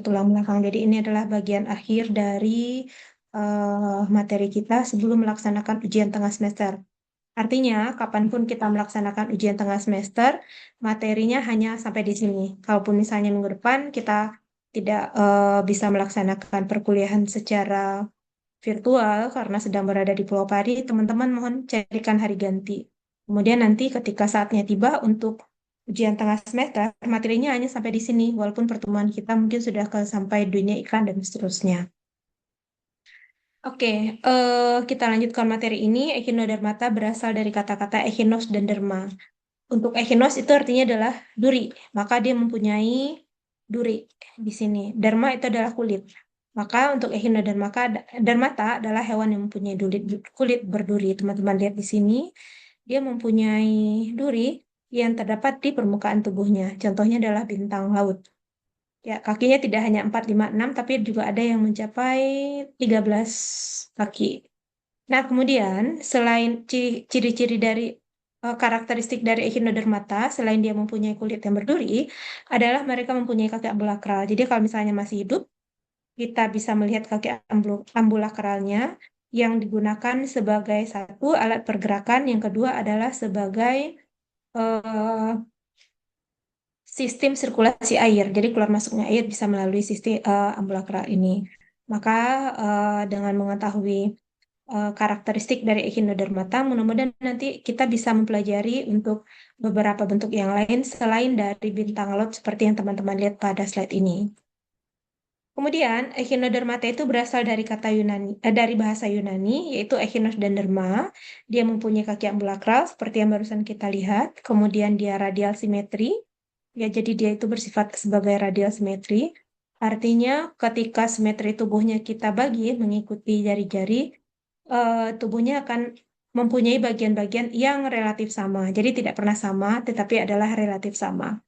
tulang belakang. Jadi ini adalah bagian akhir dari materi kita sebelum melaksanakan ujian tengah semester. Artinya, kapanpun kita melaksanakan ujian tengah semester, materinya hanya sampai di sini. Kalaupun misalnya minggu depan kita tidak bisa melaksanakan perkuliahan secara virtual karena sedang berada di Pulau Pari, teman-teman mohon carikan hari ganti. Kemudian nanti ketika saatnya tiba untuk ujian tengah semester, materinya hanya sampai di sini, walaupun pertemuan kita mungkin sudah ke sampai dunia iklan dan seterusnya. Oke, kita lanjutkan materi ini. Echinodermata berasal dari kata-kata echinos dan derma. Untuk echinos itu artinya adalah duri, maka dia mempunyai duri di sini. Derma itu adalah kulit. Maka untuk echinodermata dermata adalah hewan yang mempunyai kulit berduri. Teman-teman lihat di sini, dia mempunyai duri yang terdapat di permukaan tubuhnya. Contohnya adalah bintang laut. Ya, kakinya tidak hanya 4, 5, 6, tapi juga ada yang mencapai 13 kaki. Nah, kemudian selain ciri-ciri dari karakteristik dari echinodermata, selain dia mempunyai kulit yang berduri, adalah mereka mempunyai kaki ambulakral. Jadi kalau misalnya masih hidup, kita bisa melihat kaki ambulakralnya yang digunakan sebagai satu alat pergerakan, yang kedua adalah sebagai eh, sistem sirkulasi air. Jadi keluar masuknya air bisa melalui sistem ambulakral ini. Maka dengan mengetahui karakteristik dari echinodermata, mudah-mudahan nanti kita bisa mempelajari untuk beberapa bentuk yang lain selain dari bintang laut seperti yang teman-teman lihat pada slide ini. Kemudian, echinodermata itu berasal dari kata Yunani, dari bahasa Yunani, yaitu echinos dan derma. Dia mempunyai kaki ambulakral seperti yang barusan kita lihat. Kemudian dia radial simetri. Ya, jadi dia itu bersifat sebagai radial simetri. Artinya, ketika simetri tubuhnya kita bagi mengikuti jari-jari, tubuhnya akan mempunyai bagian-bagian yang relatif sama. Jadi tidak pernah sama, tetapi adalah relatif sama.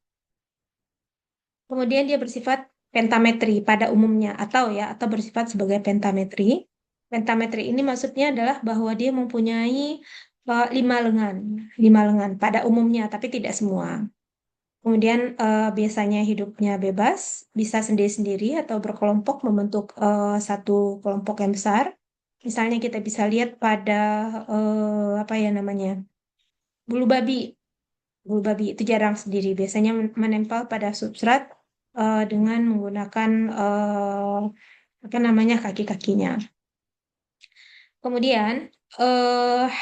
Kemudian dia bersifat pentametri pada umumnya atau bersifat sebagai pentametri. Pentametri ini maksudnya adalah bahwa dia mempunyai 5 lengan, 5 lengan pada umumnya, tapi tidak semua. Kemudian biasanya hidupnya bebas, bisa sendiri-sendiri atau berkelompok membentuk satu kelompok yang besar. Misalnya kita bisa lihat pada apa ya namanya, bulu babi. Bulu babi itu jarang sendiri, biasanya menempel pada substrat dengan menggunakan apa namanya kaki-kakinya. Kemudian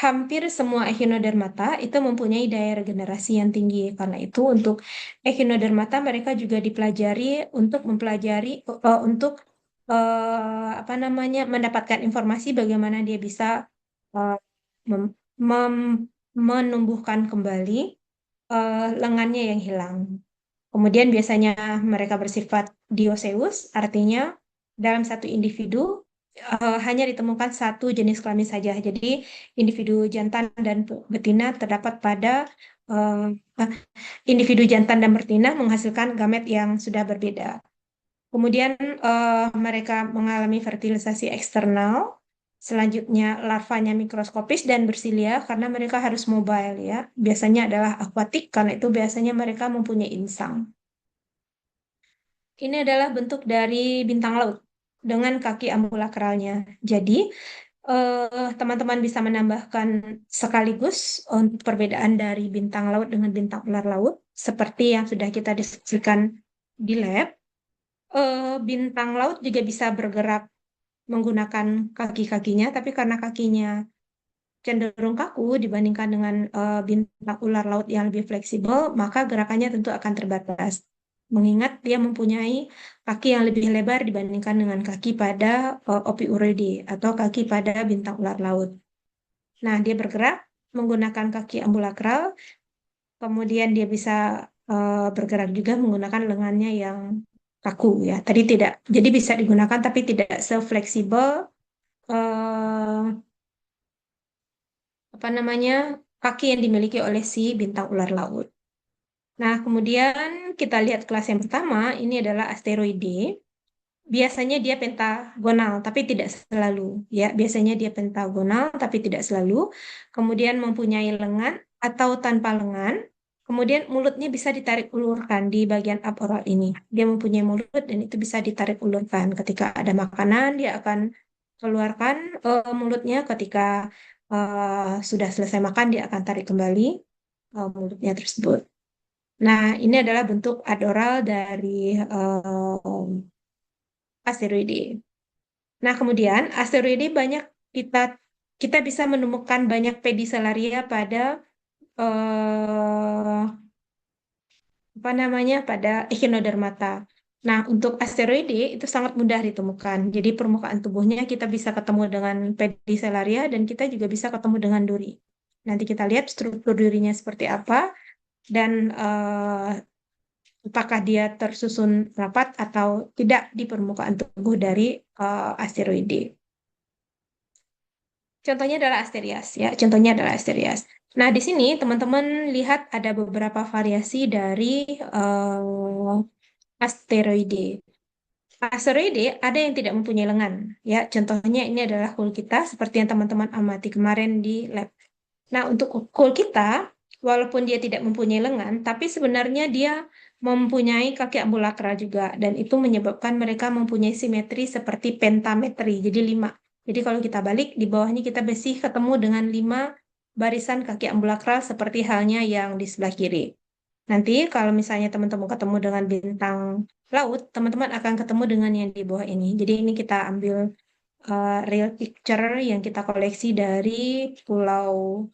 hampir semua echinodermata itu mempunyai daya regenerasi yang tinggi. Karena itu untuk echinodermata mereka juga dipelajari untuk mempelajari untuk apa namanya mendapatkan informasi bagaimana dia bisa eh, mem- mem- menumbuhkan kembali lengannya yang hilang. Kemudian biasanya mereka bersifat dioseus, artinya dalam satu individu hanya ditemukan satu jenis kelamin saja. Jadi individu jantan dan betina terdapat pada eh, eh, individu jantan dan betina menghasilkan gamet yang sudah berbeda. Kemudian mereka mengalami fertilisasi eksternal. Selanjutnya larvanya mikroskopis dan bersilia karena mereka harus mobile ya. Biasanya adalah akuatik karena itu biasanya mereka mempunyai insang. Ini adalah bentuk dari bintang laut dengan kaki ambulakralnya. Jadi, teman-teman bisa menambahkan sekaligus untuk perbedaan dari bintang laut dengan bintang ular laut, seperti yang sudah kita diskusikan di lab. Bintang laut juga bisa bergerak menggunakan kaki-kakinya, tapi karena kakinya cenderung kaku dibandingkan dengan bintang ular laut yang lebih fleksibel, maka gerakannya tentu akan terbatas. Mengingat dia mempunyai kaki yang lebih lebar dibandingkan dengan kaki pada Opiuridae atau kaki pada bintang ular laut. Nah, dia bergerak menggunakan kaki ambulakral, kemudian dia bisa bergerak juga menggunakan lengannya yang kaku ya. Tadi tidak, jadi bisa digunakan tapi tidak sefleksibel eh, apa namanya kaki yang dimiliki oleh si bintang ular laut. Nah, kemudian kita lihat kelas yang pertama, ini adalah asteroide. Biasanya dia pentagonal, tapi tidak selalu. Ya, biasanya dia pentagonal, tapi tidak selalu. Kemudian mempunyai lengan atau tanpa lengan. Kemudian mulutnya bisa ditarik ulurkan di bagian upper ini. Dia mempunyai mulut dan itu bisa ditarik ulurkan. Ketika ada makanan, dia akan keluarkan mulutnya. Ketika sudah selesai makan, dia akan tarik kembali mulutnya tersebut. Nah, ini adalah bentuk adoral dari asteroide. Nah, kemudian asteroide banyak kita kita bisa menemukan banyak pedicelaria pada eh, apa namanya pada echinodermata. Nah, untuk asteroide itu sangat mudah ditemukan. Jadi permukaan tubuhnya kita bisa ketemu dengan pedicelaria dan kita juga bisa ketemu dengan duri. Nanti kita lihat struktur durinya seperti apa dan apakah dia tersusun rapat atau tidak di permukaan tubuh dari asteroide. Contohnya adalah Asterias ya. Contohnya adalah Asterias. Nah, di sini teman-teman lihat ada beberapa variasi dari asteroide. Asteroide ada yang tidak mempunyai lengan ya. Contohnya ini adalah kul kita seperti yang teman-teman amati kemarin di lab. Nah, untuk kul kita walaupun dia tidak mempunyai lengan, tapi sebenarnya dia mempunyai kaki ambulakral juga dan itu menyebabkan mereka mempunyai simetri seperti pentametri. Jadi 5. Jadi kalau kita balik di bawahnya kita masih ketemu dengan 5 barisan kaki ambulakral seperti halnya yang di sebelah kiri. Nanti kalau misalnya teman-teman ketemu dengan bintang laut, teman-teman akan ketemu dengan yang di bawah ini. Jadi ini kita ambil real picture yang kita koleksi dari Pulau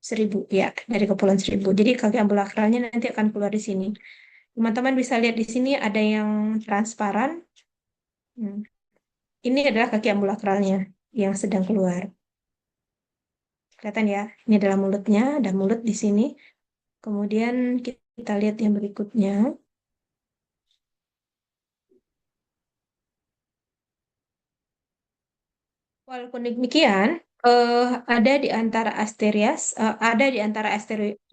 Seribu, ya, dari Kepulauan Seribu. Jadi kaki ambulakralnya nanti akan keluar di sini. Teman-teman bisa lihat di sini ada yang transparan. Hmm. Ini adalah kaki ambulakralnya yang sedang keluar. Kelihatan ya, ini adalah mulutnya, ada mulut di sini. Kemudian kita lihat yang berikutnya. Walaupun demikian, ada di antara ada di antara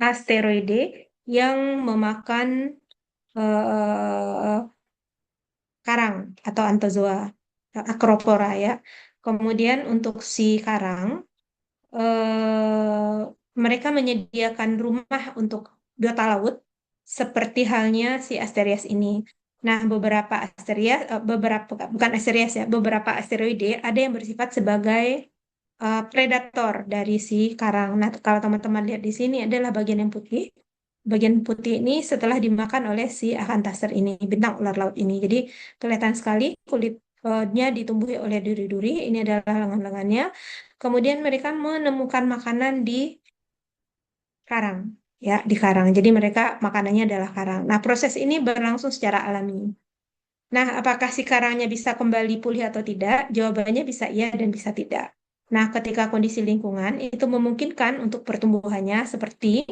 asteroide yang memakan eh, karang atau anthozoa, acropora ya. Kemudian untuk si karang, eh, mereka menyediakan rumah untuk biota laut seperti halnya si Asterias ini. Nah, beberapa Asterias, beberapa bukan Asterias ya, beberapa asteroide ada yang bersifat sebagai predator dari si karang. Nah, kalau teman-teman lihat di sini adalah bagian yang putih. Bagian putih ini setelah dimakan oleh si Acanthaster ini, bintang ular laut ini. Jadi kelihatan sekali kulitnya ditumbuhi oleh duri-duri. Ini adalah lengan-lengannya. Kemudian mereka menemukan makanan di karang, ya, di karang. Jadi mereka makanannya adalah karang. Nah, proses ini berlangsung secara alami. Nah, apakah si karangnya bisa kembali pulih atau tidak? Jawabannya bisa iya dan bisa tidak. Nah, ketika kondisi lingkungan itu memungkinkan untuk pertumbuhannya seperti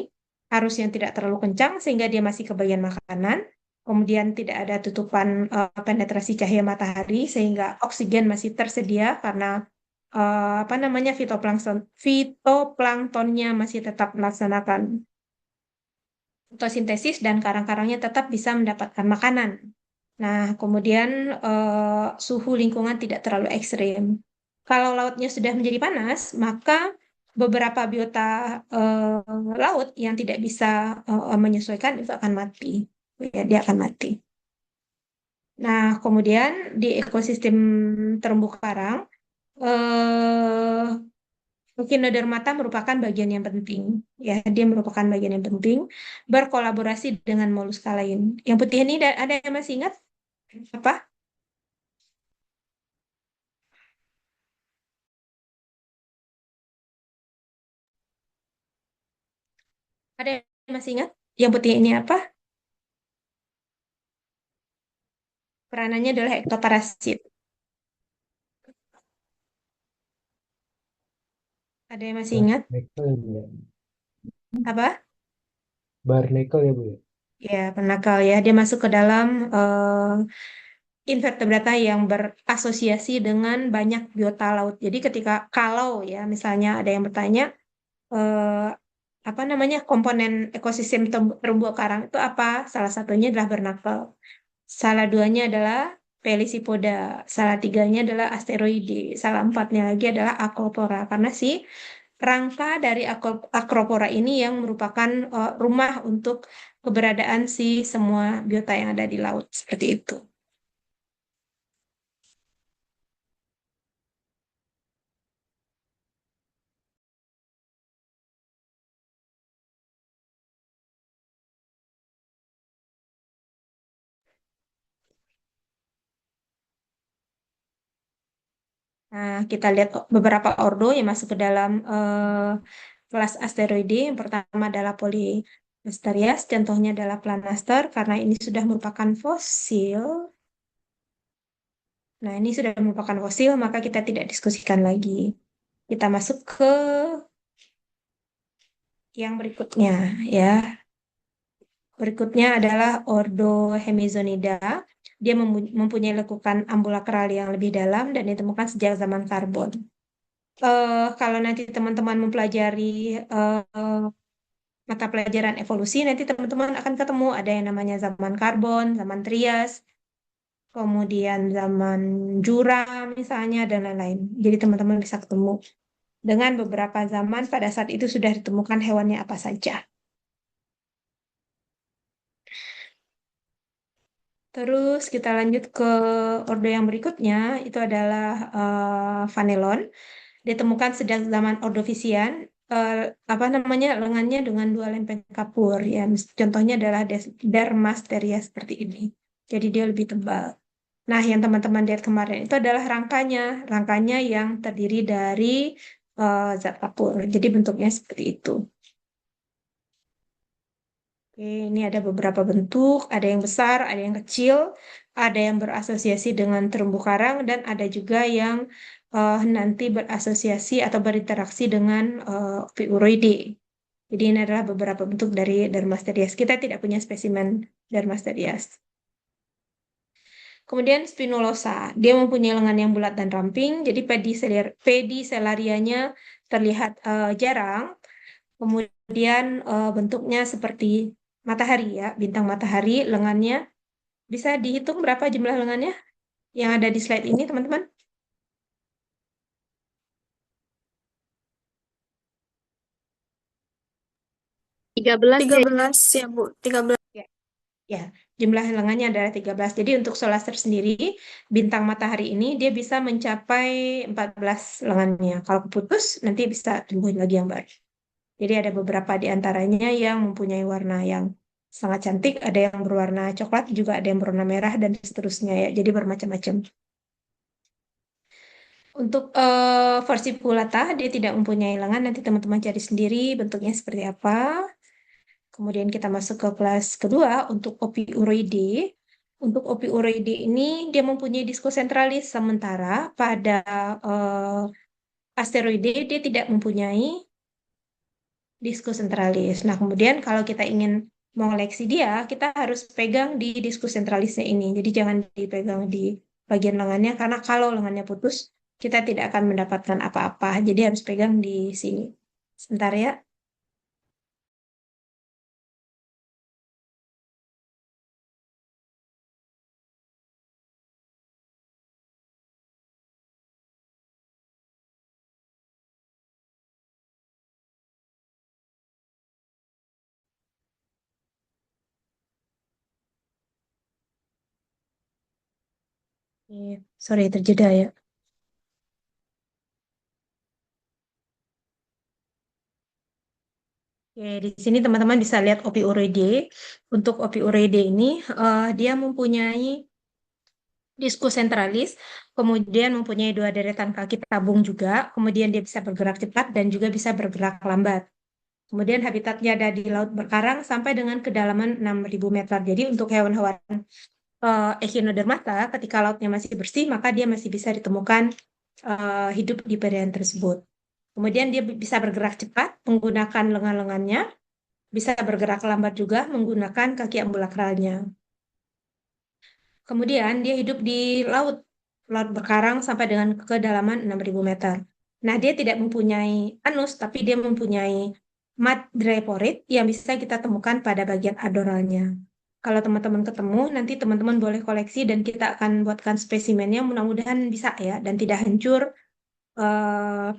arus yang tidak terlalu kencang sehingga dia masih kebagian makanan, kemudian tidak ada tutupan penetrasi cahaya matahari sehingga oksigen masih tersedia karena apa namanya fitoplanktonnya masih tetap melaksanakan fotosintesis dan karang-karangnya tetap bisa mendapatkan makanan. Nah, kemudian suhu lingkungan tidak terlalu ekstrim. Kalau lautnya sudah menjadi panas, maka beberapa biota laut yang tidak bisa menyesuaikan itu akan mati. Ya, dia akan mati. Nah, kemudian di ekosistem terumbu karang, eh, Echinodermata merupakan bagian yang penting. Ya, dia merupakan bagian yang penting berkolaborasi dengan moluska lain. Yang putih ini ada yang masih ingat apa? Ada yang masih ingat? Yang putih ini apa? Peranannya adalah ektoparasit. Ada yang masih ingat? Barnacle ya Bu ya. Apa? Barnacle ya Bu ya. Ya, penakal ya. Dia masuk ke dalam invertebrata yang berasosiasi dengan banyak biota laut. Jadi ketika kalau ya misalnya ada yang bertanya eh, apa namanya komponen ekosistem terumbu karang itu apa? Salah satunya adalah bernakel. Salah duanya adalah Pelisipoda. Salah tiganya adalah asteroide. Salah empatnya lagi adalah Acropora. Karena rangka dari Acropora ini yang merupakan rumah untuk keberadaan si semua biota yang ada di laut seperti itu. Nah, kita lihat beberapa ordo yang masuk ke dalam kelas asteroide. Yang pertama adalah Polyasterias, contohnya adalah Planaster, karena ini sudah merupakan fosil. Nah, ini sudah merupakan fosil, maka kita tidak diskusikan lagi. Kita masuk ke yang berikutnya, ya. Berikutnya adalah ordo Hemizonida. Dia mempunyai lekukan ambulakral yang lebih dalam dan ditemukan sejak zaman karbon. Kalau nanti teman-teman mempelajari mata pelajaran evolusi, nanti teman-teman akan ketemu ada yang namanya zaman karbon, zaman Trias, kemudian zaman Jura misalnya, dan lain-lain. Jadi teman-teman bisa ketemu dengan beberapa zaman pada saat itu sudah ditemukan hewannya apa saja. Terus kita lanjut ke ordo yang berikutnya, itu adalah Vanelon. Ditemukan sejak zaman Ordovisian, eh, apa namanya, lengannya dengan dua lempeng kapur. Ya, contohnya adalah Dermasteria seperti ini. Jadi dia lebih tebal. Nah, yang teman-teman lihat kemarin itu adalah rangkanya, rangkanya yang terdiri dari zat kapur. Jadi bentuknya seperti itu. Oke, ini ada beberapa bentuk, ada yang besar, ada yang kecil, ada yang berasosiasi dengan terumbu karang, dan ada juga yang nanti berasosiasi atau berinteraksi dengan Ophiuroidae. Jadi ini adalah beberapa bentuk dari Dermasterias. Kita tidak punya spesimen Dermasterias. Kemudian Spinulosa, dia mempunyai lengan yang bulat dan ramping, jadi pedicelarianya terlihat jarang. Kemudian bentuknya seperti matahari ya, bintang matahari, lengannya. Bisa dihitung berapa jumlah lengannya yang ada di slide ini, teman-teman? 13 tiga ya. belas ya Bu, 13. Ya, ya, jumlah lengannya adalah 13. Jadi untuk Solar sendiri, bintang matahari ini dia bisa mencapai 14 lengannya. Kalau keputus, nanti bisa tumbuhin lagi yang baru. Jadi ada beberapa di antaranya yang mempunyai warna yang sangat cantik, ada yang berwarna coklat, juga ada yang berwarna merah, dan seterusnya ya. Jadi bermacam-macam. Untuk versi Pulata, dia tidak mempunyai lengan. Nanti teman-teman cari sendiri bentuknya seperti apa. Kemudian kita masuk ke kelas kedua untuk Ophiuroidae. Untuk Ophiuroidae ini dia mempunyai diskosentralis, sementara pada eh, asteroide dia tidak mempunyai diskosentralis. Nah, kemudian kalau kita ingin mengoleksi dia, kita harus pegang di diskosentralisnya ini. Jadi jangan dipegang di bagian lengannya, karena kalau lengannya putus, kita tidak akan mendapatkan apa-apa. Jadi harus pegang di sini. Sebentar ya. Sorry, terjeda ya. Oke, di sini teman-teman bisa lihat Ophiuroidae. Untuk Ophiuroidae ini, dia mempunyai diskus sentralis, kemudian mempunyai dua deretan kaki tabung juga, kemudian dia bisa bergerak cepat dan juga bisa bergerak lambat. Kemudian habitatnya ada di laut berkarang sampai dengan kedalaman 6.000 meter. Jadi untuk hewan-hewan Echinodermata, ketika lautnya masih bersih, maka dia masih bisa ditemukan hidup di perairan tersebut. Kemudian dia bisa bergerak cepat menggunakan lengan-lengannya, bisa bergerak lambat juga menggunakan kaki ambulakralnya. Kemudian dia hidup di laut, laut berkarang sampai dengan kedalaman 6.000 meter. Nah, dia tidak mempunyai anus, tapi dia mempunyai madreporid yang bisa kita temukan pada bagian adoralnya. Kalau teman-teman ketemu, nanti teman-teman boleh koleksi dan kita akan buatkan spesimennya. Mudah-mudahan bisa ya, dan tidak hancur eh,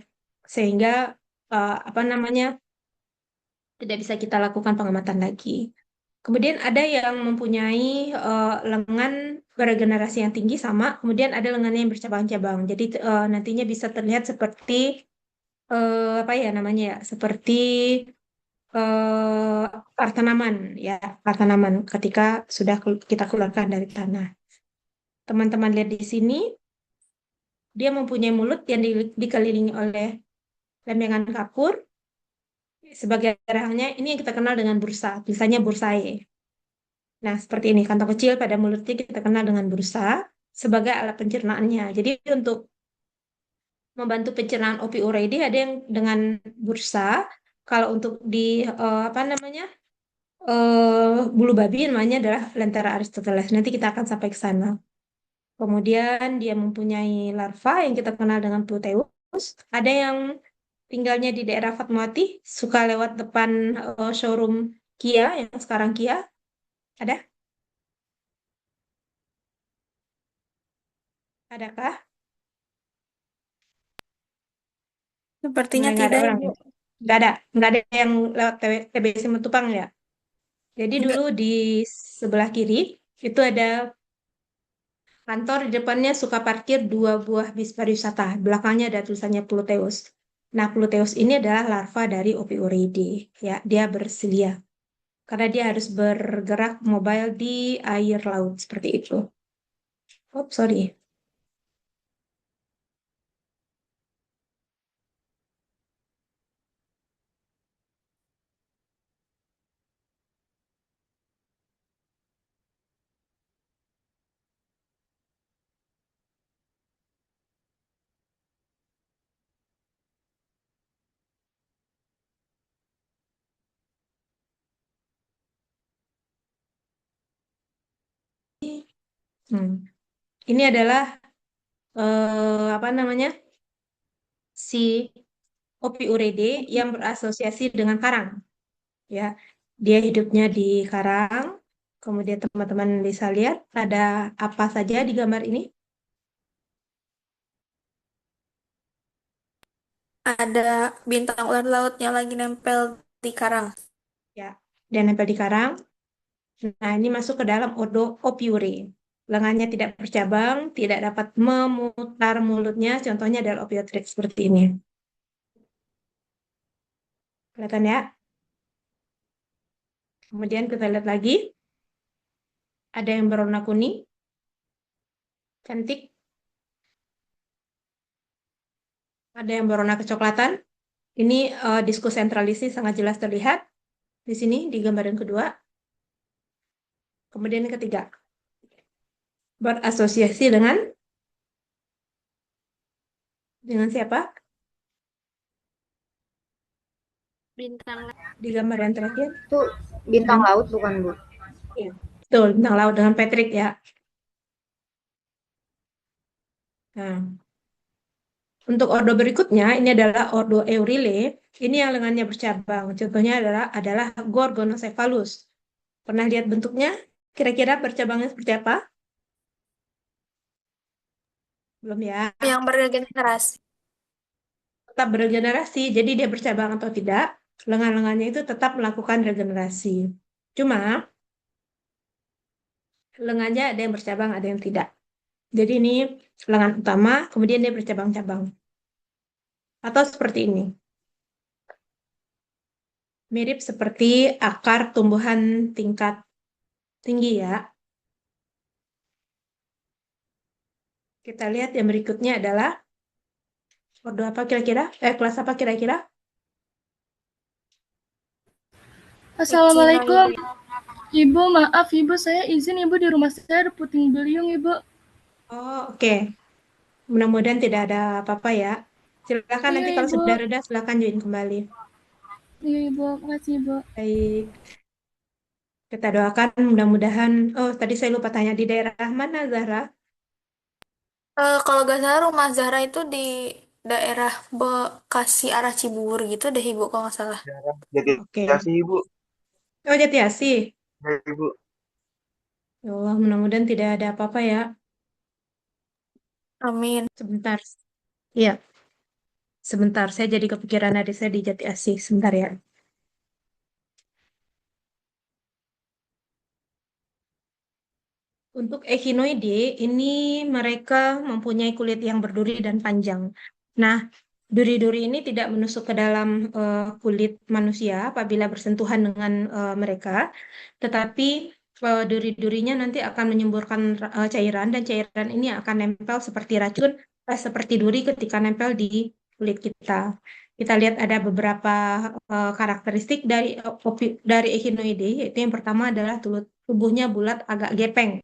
sehingga apa namanya tidak bisa kita lakukan pengamatan lagi. Kemudian ada yang mempunyai lengan beregenerasi yang tinggi sama, kemudian ada lengannya yang bercabang-cabang. Jadi nantinya bisa terlihat seperti apa ya namanya ya, seperti eh tanaman ya, tanaman ketika sudah kita keluarkan dari tanah. Teman-teman lihat di sini, dia mempunyai mulut yang dikelilingi oleh lempengan kapur. Sebagai rahangnya, ini yang kita kenal dengan bursa, misalnya bursae. Nah, seperti ini, kantong kecil pada mulutnya kita kenal dengan bursa sebagai alat pencernaannya. Jadi untuk membantu pencernaan opioid ada yang dengan bursa. Kalau untuk di apa namanya bulu babi namanya adalah Lentera aristoteles. Nanti kita akan sampai ke sana. Kemudian dia mempunyai larva yang kita kenal dengan Pluteus. Ada yang tinggalnya di daerah Fatmawati, suka lewat depan showroom Kia yang sekarang Kia. Ada? Adakah? Sepertinya Mulai nggak ada tidak, orang Ibu. ya? Nggak ada yang lewat TBC Matupang ya. Jadi Enggak. dulu di sebelah kiri itu ada kantor, di depannya suka parkir dua buah bis pariwisata. Belakangnya ada tulisannya Pluteus. Nah, Pluteus ini adalah larva dari Ophiuridae. Ya, dia berselia karena dia harus bergerak mobile di air laut seperti itu. Oh, sorry. Hmm. Ini adalah apa namanya? Si Ophiuridae yang berasosiasi dengan karang. Ya, dia hidupnya di karang. Kemudian teman-teman bisa lihat ada apa saja di gambar ini. Ada bintang ular laut yang lagi nempel di karang. Ya, dan nempel di karang. Nah, ini masuk ke dalam ordo Ophiure. Lengannya tidak bercabang, tidak dapat memutar mulutnya. Contohnya adalah Ophiotrix seperti ini. Kelihatan ya? Kemudian kita lihat lagi, ada yang berwarna kuning, cantik. Ada yang berwarna kecoklatan. Ini diskus sentralisnya sangat jelas terlihat di sini di gambar yang kedua. Kemudian yang ketiga, berasosiasi dengan siapa? Bintang Di gambar yang terakhir. Itu bintang Hmm. laut bukan, Bu? Iya. Betul, bintang laut dengan Patrick ya. Nah, untuk ordo berikutnya, ini adalah ordo Eurile. Ini yang lengannya bercabang. Contohnya adalah Gorgonocephalus. Pernah lihat bentuknya? Kira-kira bercabangnya seperti apa? Belum ya. yang beregenerasi. Tetap beregenerasi, jadi dia bercabang atau tidak, lengan-lengannya itu tetap melakukan regenerasi. Cuma lengannya ada yang bercabang, ada yang tidak. Jadi ini lengan utama, kemudian dia bercabang-cabang. Atau seperti ini. Mirip seperti akar tumbuhan tingkat tinggi ya. Kita lihat yang berikutnya adalah ordo apa kira-kira? Kelas apa kira-kira? Assalamualaikum. Ibu, maaf Ibu, saya izin Ibu di rumah saya ada puting beliung Ibu. Oh, oke. Mudah-mudahan tidak ada apa-apa ya. Silakan Iya nanti kalau Ibu, sudah reda silakan join kembali. iya Ibu, makasih Ibu. Baik. Kita doakan mudah-mudahan. Oh, tadi saya lupa tanya di daerah mana Zahra? Kalau gak salah rumah Zahra itu di daerah Bekasi arah Cibubur gitu deh Ibu kalau nggak salah. Daerah Jati Oke. Asih, Ibu. Oh, Jatiasih. Ya, Ibu. Ya Allah, mudah-mudahan tidak ada apa-apa ya. Amin. Sebentar. Iya, sebentar. Saya jadi kepikiran adik saya di Jatiasih. Sebentar ya. Untuk echinoide ini mereka mempunyai kulit yang berduri dan panjang. Nah, duri-duri ini tidak menusuk ke dalam kulit manusia apabila bersentuhan dengan mereka, tetapi duri-durinya nanti akan menyemburkan cairan dan cairan ini akan nempel seperti racun, seperti duri ketika nempel di kulit kita. Kita lihat ada beberapa karakteristik dari echinoide, yaitu yang pertama adalah tubuhnya bulat agak gepeng.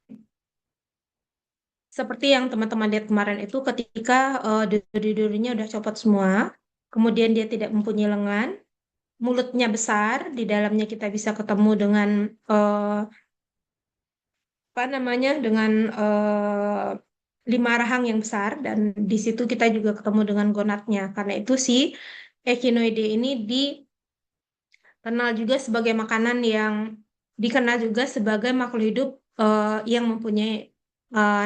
Seperti yang teman-teman lihat kemarin itu ketika duri-durinya udah copot semua, kemudian dia tidak mempunyai lengan, mulutnya besar, di dalamnya kita bisa ketemu dengan apa namanya, dengan lima rahang yang besar, dan di situ kita juga ketemu dengan gonadnya. Karena itu si echinoide ini dikenal juga sebagai makanan yang dikenal juga sebagai makhluk hidup yang mempunyai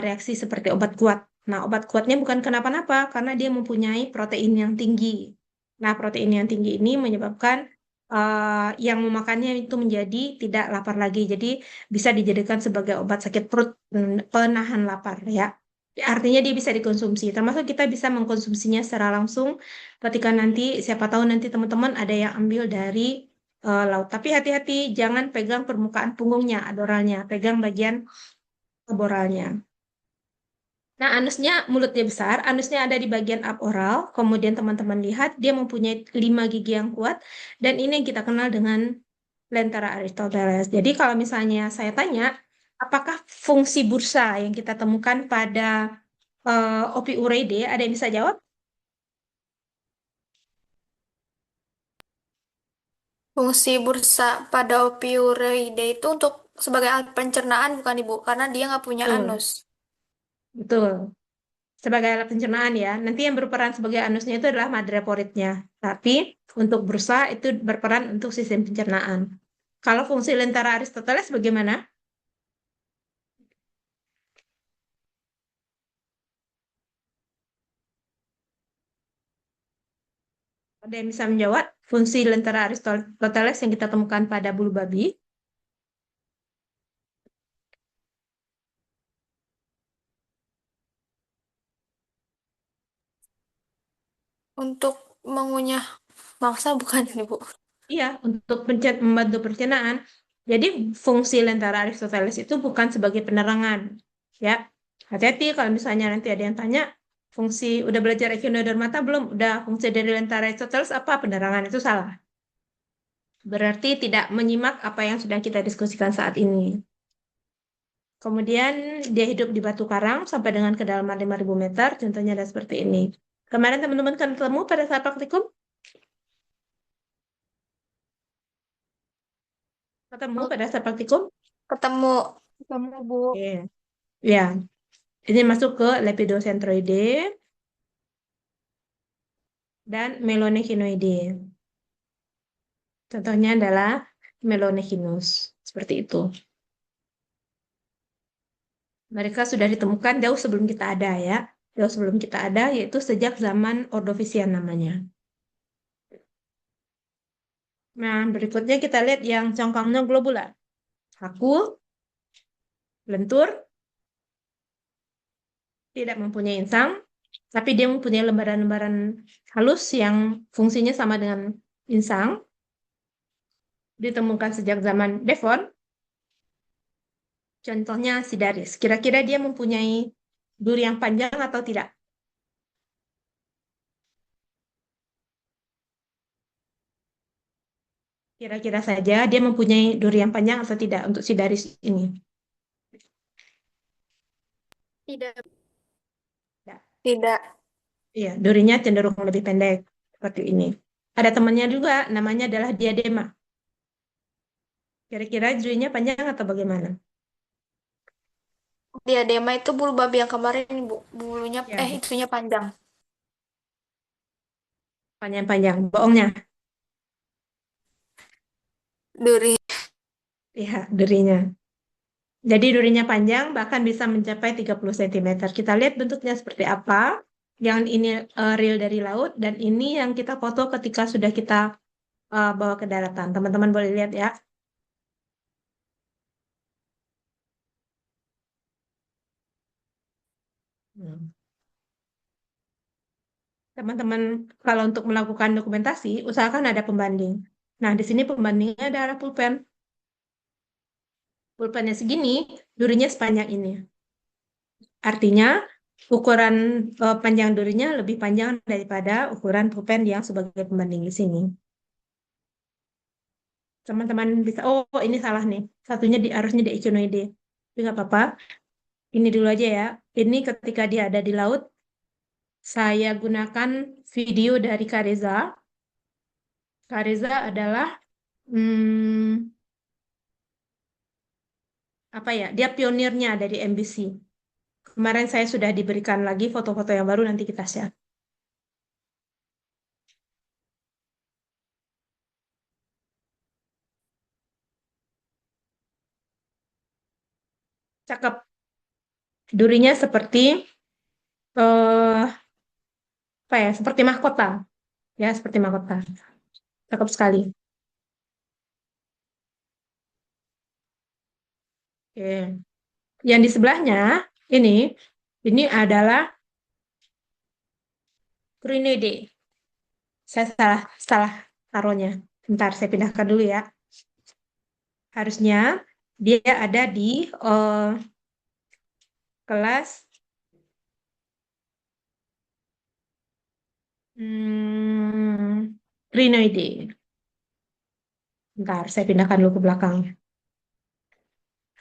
reaksi seperti obat kuat. Nah, obat kuatnya bukan kenapa-napa karena dia mempunyai protein yang tinggi. Nah, protein yang tinggi ini menyebabkan yang memakannya itu menjadi tidak lapar lagi. Jadi bisa dijadikan sebagai obat sakit perut, penahan lapar ya. Artinya dia bisa dikonsumsi. Termasuk kita bisa mengkonsumsinya secara langsung ketika nanti siapa tahu nanti teman-teman ada yang ambil dari laut. Tapi hati-hati jangan pegang permukaan punggungnya, adoralnya, pegang bagian boralnya. Nah, anusnya, mulutnya besar, anusnya ada di bagian aporal. Kemudian teman-teman lihat, dia mempunyai 5 gigi yang kuat. Dan ini yang kita kenal dengan lentera Aristoteles. Jadi kalau misalnya saya tanya, apakah fungsi bursa yang kita temukan pada Ophiuridae, ada yang bisa jawab? Fungsi bursa pada Ophiuridae itu untuk sebagai alat pencernaan bukan Ibu, karena dia nggak punya Betul, anus. betul. Sebagai alat pencernaan ya. Nanti yang berperan sebagai anusnya itu adalah madreporidnya. Tapi untuk bursa itu berperan untuk sistem pencernaan. Kalau fungsi lentera Aristoteles bagaimana? Ada yang bisa menjawab fungsi lentera Aristoteles yang kita temukan pada bulu babi? Untuk mengunyah mangsa bukan Ibu. Iya, untuk membantu pencernaan. Jadi fungsi lentera Aristoteles itu bukan sebagai penerangan. Ya, hati-hati kalau misalnya nanti ada yang tanya, fungsi udah belajar echinodermata belum? Udah fungsi dari lentera Aristoteles apa? Penerangan itu salah. Berarti tidak menyimak apa yang sudah kita diskusikan saat ini. Kemudian dia hidup di batu karang sampai dengan kedalaman 5.000 meter. Contohnya ada seperti ini. Kemarin teman-teman kan ketemu pada saat praktikum? Ketemu pada saat praktikum? Ketemu. Ketemu, Bu. Oke. Ya, ini masuk ke Lepidoscentroideae dan Melonechinoideae. Contohnya adalah Melonechinus. Seperti itu. Mereka sudah ditemukan jauh sebelum kita ada ya. Jauh sebelum kita ada, yaitu sejak zaman Ordovisian namanya. Nah, berikutnya kita lihat yang cangkangnya globular. Kaku, lentur, tidak mempunyai insang, tapi dia mempunyai lembaran-lembaran halus yang fungsinya sama dengan insang. Ditemukan sejak zaman Devon. Contohnya Sidaris. Kira-kira dia mempunyai duri yang panjang atau tidak? Kira-kira saja dia mempunyai duri yang panjang atau tidak untuk Sidaris ini? Tidak. Tidak. Tidak. Iya, durinya cenderung lebih pendek seperti ini. Ada temannya juga, namanya adalah diadema. Kira-kira durinya panjang atau bagaimana? Diadema itu bulu babi yang kemarin, Bu. Bulunya, Ya, itunya panjang. panjang-panjang. Bohongnya. Duri. Ya, durinya. Jadi durinya panjang, bahkan bisa mencapai 30 cm. Kita lihat bentuknya seperti apa. Yang ini real dari laut, dan ini yang kita foto ketika sudah kita bawa ke daratan. Teman-teman boleh lihat ya. Teman-teman, kalau untuk melakukan dokumentasi, usahakan ada pembanding. Nah, di sini pembandingnya adalah pulpen. Pulpennya segini, durinya sepanjang ini. Artinya, ukuran panjang durinya lebih panjang daripada ukuran pulpen yang sebagai pembanding di sini. Teman-teman bisa, oh ini salah nih. Satunya harusnya di echinoide. Tapi nggak apa-apa. Ini dulu aja ya. Ini ketika dia ada di laut, saya gunakan video dari Kareza. Kareza adalah hmm, apa ya? Dia pionirnya dari MBC. Kemarin saya sudah diberikan lagi foto-foto yang baru, nanti kita share. Cakep. Durinya seperti apa ya? Seperti mahkota, ya seperti mahkota. Cakep sekali. Oke. Yang di sebelahnya ini, ini adalah Trinide. Saya salah salah taruhnya. Bentar, saya pindahkan dulu ya. Harusnya dia ada di kelas Rhinoide. Bentar, saya pindahkan dulu ke belakang.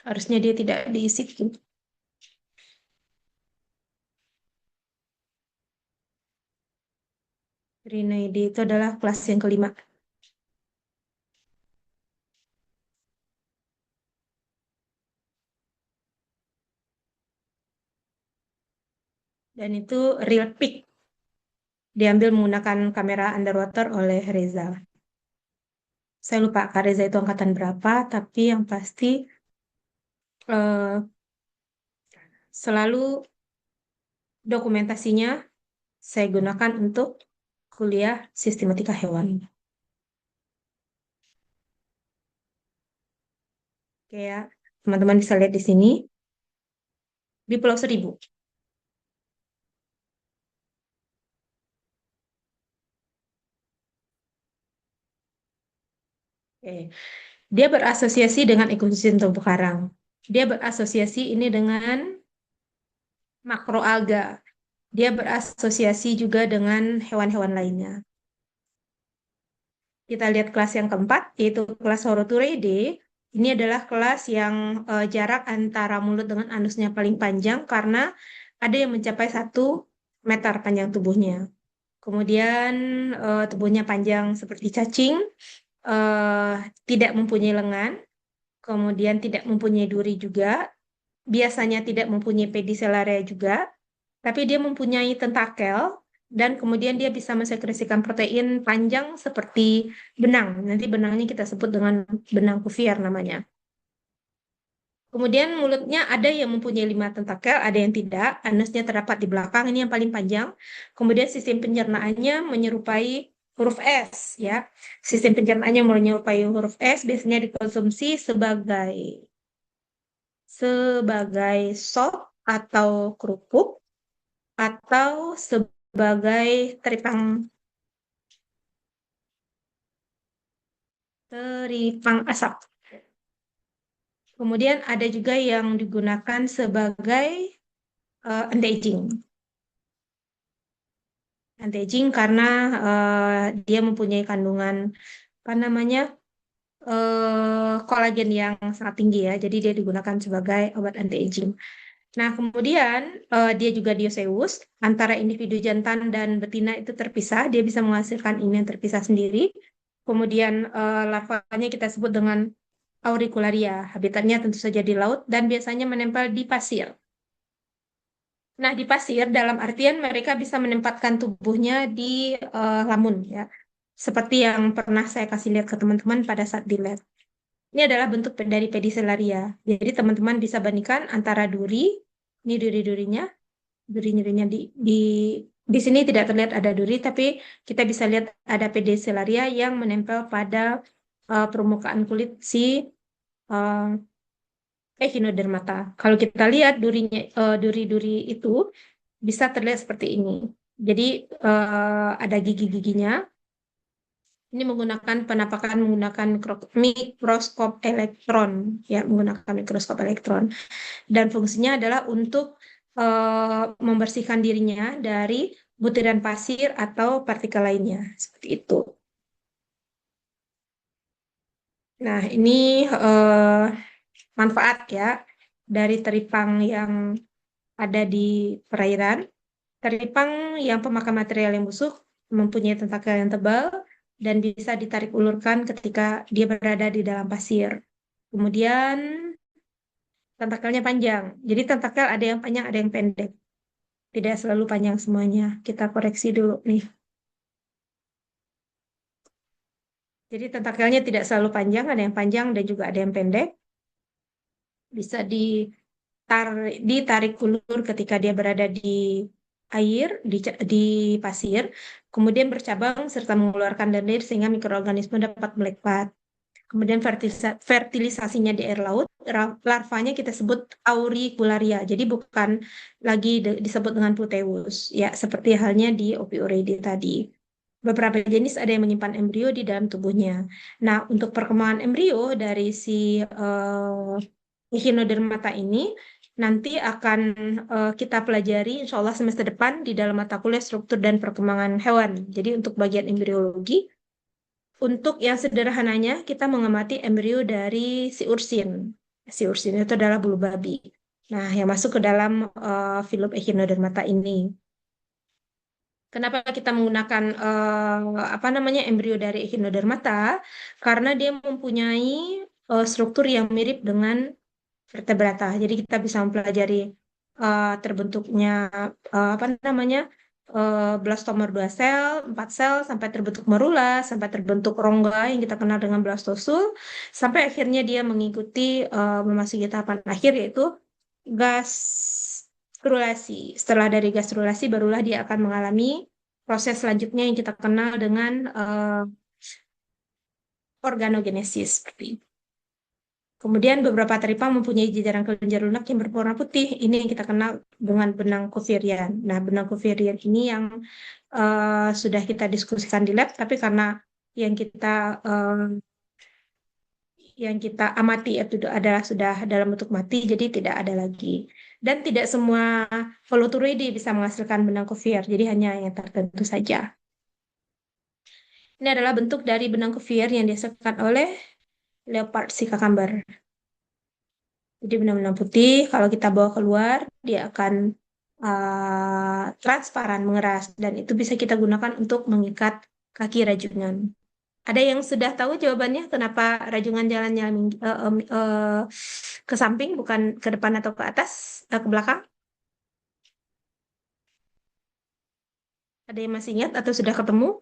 Harusnya dia tidak di situ. Rhinoide itu adalah kelas yang kelima. Dan itu real pic. Diambil menggunakan kamera underwater oleh Reza. Saya lupa Kak Reza itu angkatan berapa, tapi yang pasti eh, selalu dokumentasinya saya gunakan untuk kuliah sistematika hewan. Oke ya, teman-teman bisa lihat di sini di Pulau Seribu. Oke. Dia berasosiasi dengan ekosistem terumbu karang. Dia berasosiasi ini dengan makroalga. Dia berasosiasi juga dengan hewan-hewan lainnya. Kita lihat kelas yang keempat, yaitu kelas Horotureidae. Ini adalah kelas yang jarak antara mulut dengan anusnya paling panjang karena ada yang mencapai 1 meter panjang tubuhnya. Kemudian tubuhnya panjang seperti cacing, eh, tidak mempunyai lengan, kemudian tidak mempunyai duri juga, biasanya tidak mempunyai pedicellarea juga, tapi dia mempunyai tentakel dan kemudian dia bisa mensekresikan protein panjang seperti benang. Nanti benangnya kita sebut dengan benang Cuvier namanya. Kemudian mulutnya ada yang mempunyai 5 tentakel, ada yang tidak. Anusnya terdapat di belakang, ini yang paling panjang. Kemudian sistem pencernaannya menyerupai huruf S, ya. Sistem pencernaannya menyerupai huruf S, biasanya dikonsumsi sebagai sop atau kerupuk atau sebagai teripang asap. Kemudian ada juga yang digunakan sebagai anti-aging. Anti-aging karena dia mempunyai kandungan apa namanya kolagen yang sangat tinggi ya, jadi dia digunakan sebagai obat anti-aging. Nah, kemudian dia juga dioseus, antara individu jantan dan betina itu terpisah, dia bisa menghasilkan ini yang terpisah sendiri. Kemudian larvanya kita sebut dengan auricularia, habitatnya tentu saja di laut dan biasanya menempel di pasir. Nah, di pasir dalam artian mereka bisa menempatkan tubuhnya di lamun ya. Seperti yang pernah saya kasih lihat ke teman-teman pada saat di lab. Ini adalah bentuk dari pedicelaria. Jadi teman-teman bisa bandingkan antara duri, ini duri-durinya, duri-durinya di sini tidak terlihat ada duri, tapi kita bisa lihat ada pedicelaria yang menempel pada permukaan kulit si uh, echinodermata. Kalau kita lihat duri-duri itu bisa terlihat seperti ini. Jadi ada gigi-giginya. Ini menggunakan penampakan menggunakan mikroskop elektron, ya, menggunakan mikroskop elektron. Dan fungsinya adalah untuk membersihkan dirinya dari butiran pasir atau partikel lainnya, seperti itu. Nah, ini eh, manfaat ya dari teripang yang ada di perairan. Teripang yang pemakan material yang busuk mempunyai tentakel yang tebal dan bisa ditarik ulurkan ketika dia berada di dalam pasir. Kemudian tentakelnya panjang. Jadi tentakel ada yang panjang, ada yang pendek. Tidak selalu panjang semuanya. Kita koreksi dulu nih. Jadi tentakelnya tidak selalu panjang, ada yang panjang dan juga ada yang pendek. Bisa ditarik ulur ketika dia berada di air, di pasir, kemudian bercabang serta mengeluarkan lendir sehingga mikroorganisme dapat melekat. Kemudian fertilisasinya di air laut, larvanya kita sebut auricularia. Jadi bukan lagi disebut dengan puteus, ya seperti halnya di Ophiuridae tadi. Beberapa jenis ada yang menyimpan embrio di dalam tubuhnya. Nah, untuk perkembangan embrio dari si Echinodermata ini nanti akan kita pelajari insya Allah semester depan di dalam mata kuliah struktur dan perkembangan hewan. Jadi untuk bagian embriologi, untuk yang sederhananya kita mengamati embrio dari si ursin. Si ursin itu adalah bulu babi. Nah, yang masuk ke dalam filum Echinodermata ini. Kenapa kita menggunakan apa namanya embrio dari Echinodermata? Karena dia mempunyai struktur yang mirip dengan vertebrata. Jadi kita bisa mempelajari terbentuknya apa namanya blastoma 2 sel, 4 sel, sampai terbentuk morula, sampai terbentuk rongga yang kita kenal dengan blastosul, sampai akhirnya dia mengikuti memasuki tahapan akhir yaitu gastrulasi. Setelah dari gastrulasi barulah dia akan mengalami proses selanjutnya yang kita kenal dengan organogenesis seperti itu. Kemudian beberapa teripang mempunyai jajaran kelenjar lunak yang berwarna putih. Ini yang kita kenal dengan benang Cuvierian. Nah, benang Cuvierian ini yang sudah kita diskusikan di lab, tapi karena yang kita amati itu adalah sudah dalam bentuk mati, jadi tidak ada lagi. Dan tidak semua Holoturoides bisa menghasilkan benang Cuvier, jadi hanya yang tertentu saja. Ini adalah bentuk dari benang Cuvier yang dihasilkan oleh leopard si kakamber. Jadi benang-benang putih, kalau kita bawa keluar, dia akan transparan, mengeras, dan itu bisa kita gunakan untuk mengikat kaki rajungan. Ada yang sudah tahu jawabannya kenapa rajungan jalannya ke samping, bukan ke depan atau ke atas, ke belakang? Ada yang masih ingat atau sudah ketemu?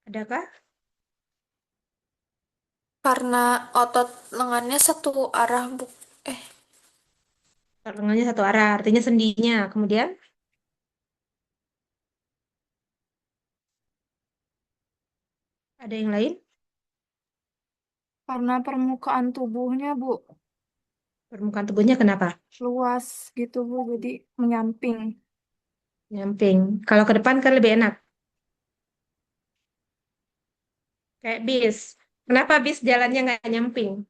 Adakah? Karena otot lengannya satu arah eh Lengannya satu arah, artinya sendinya. Kemudian ada yang lain? Karena permukaan tubuhnya, Bu, Permukaan tubuhnya kenapa? luas gitu, Bu, jadi menyamping. Nyamping. Kalau ke depan kan lebih enak. Kayak bis. Kenapa bis jalannya nggak nyamping?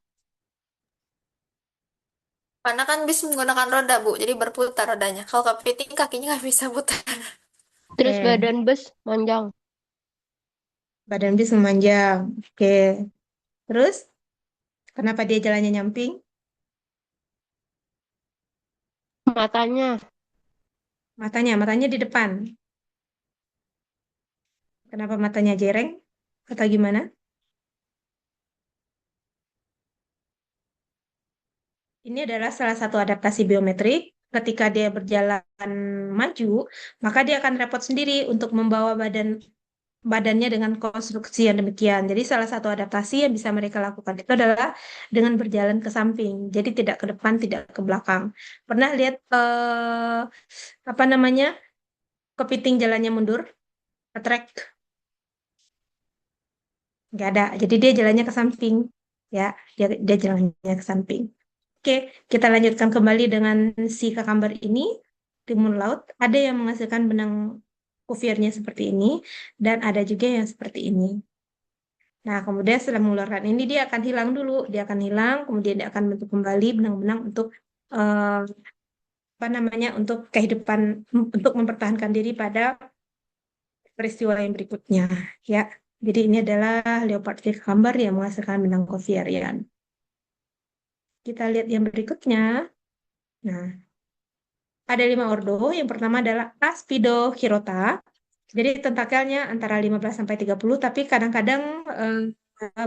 karena kan bis menggunakan roda, Bu. Jadi berputar rodanya. Kalau kepiting kakinya nggak bisa putar. Terus Oke. badan bus panjang. Badan bis memanjang. Oke. Terus, kenapa dia jalannya nyamping? Matanya Matanya di depan. Kenapa matanya jereng? Atau gimana? Ini adalah salah satu adaptasi biometrik. Ketika dia berjalan maju, maka dia akan repot sendiri untuk membawa badannya dengan konstruksi yang demikian. Jadi salah satu adaptasi yang bisa mereka lakukan itu adalah dengan berjalan ke samping. Jadi tidak ke depan, tidak ke belakang. Pernah lihat apa namanya kepiting jalannya mundur, trek? Nggak ada. Jadi dia jalannya ke samping, ya. Dia jalannya ke samping. Oke, Oke, kita lanjutkan kembali dengan si kakamber ini. Timun laut, ada yang menghasilkan benang kufirnya seperti ini, dan ada juga yang seperti ini. Nah, kemudian setelah mengeluarkan ini, dia akan hilang dulu. Dia akan hilang, kemudian dia akan bentuk kembali benang-benang untuk eh, apa namanya, untuk kehidupan, untuk mempertahankan diri pada peristiwa yang berikutnya. Ya, jadi ini adalah leopard cucumber yang menghasilkan benang Kovarian. Kita lihat yang berikutnya. Nah, ada 5 ordo. Yang pertama adalah Aspidochirota. Jadi tentakelnya antara 15 sampai 30, tapi kadang-kadang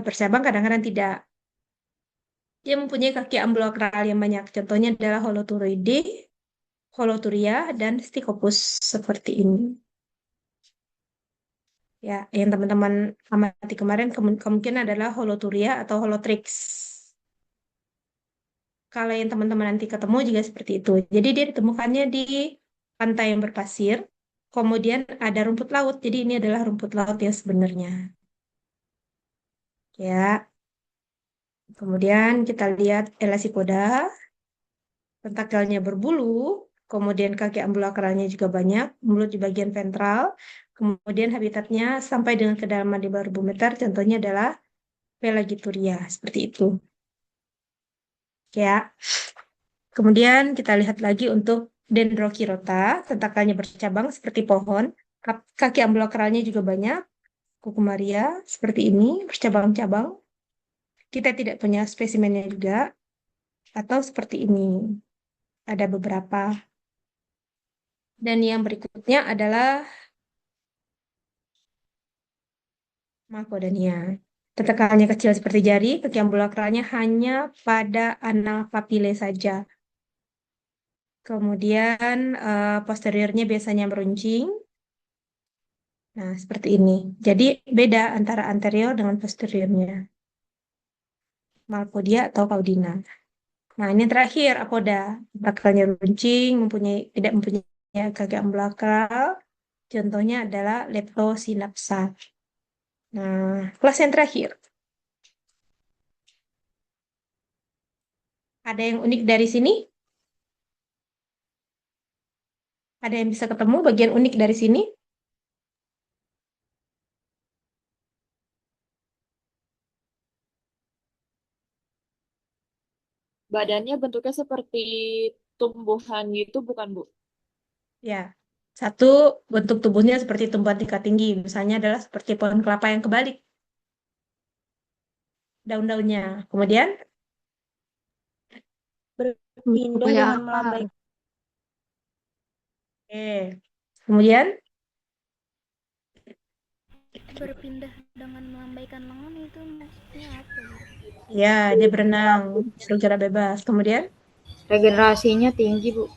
bercabang, kadang-kadang tidak. Dia mempunyai kaki ambulakral yang banyak. Contohnya adalah Holoturoide, Holoturia, dan Stichopus seperti ini. Ya, yang teman-teman amati kemarin kemungkinan adalah Holoturia atau Holotrix. Kalau yang teman-teman nanti ketemu juga seperti itu. Jadi dia ditemukannya di pantai yang berpasir. Kemudian ada rumput laut. Jadi ini adalah rumput laut yang sebenarnya. Ya. Kemudian kita lihat Elasipoda. Tentakelnya berbulu. Kemudian kaki ambulakralnya juga banyak. Mulut di bagian ventral. Kemudian habitatnya sampai dengan kedalaman 5.000 meter. Contohnya adalah Pelagituria. Seperti itu. Ya. Kemudian kita lihat lagi untuk Dendrochirota, tentakelnya bercabang seperti pohon, kaki ambulakralnya juga banyak, Cucumaria seperti ini, bercabang-cabang. Kita tidak punya spesimennya juga, atau seperti ini, ada beberapa. Dan yang berikutnya adalah Macodania. Tentakelnya kecil seperti jari, kaki ambulakralnya hanya pada anal papile saja. Kemudian posteriornya biasanya meruncing. Nah, seperti ini. Jadi beda antara anterior dengan posteriornya. Malpodia atau Caudina. Nah, ini yang terakhir apoda. Bakalnya runcing, tidak mempunyai kaki ambulakral. Contohnya adalah Leptosinapsa. Nah, kelas yang terakhir. Ada yang unik dari sini? Ada yang bisa ketemu bagian unik dari sini? Badannya bentuknya seperti tumbuhan gitu, bukan, Bu? Ya, satu bentuk tubuhnya seperti tumbuhan tingkat tinggi. Misalnya adalah seperti pohon kelapa yang kebalik. Daun-daunnya. Kemudian, Berpindah Punya dengan akar. melambaikan kemudian Berpindah dengan melambaikan lengan itu maksudnya apa ya? ya, dia berenang secara bebas. Kemudian, regenerasinya tinggi, Bu.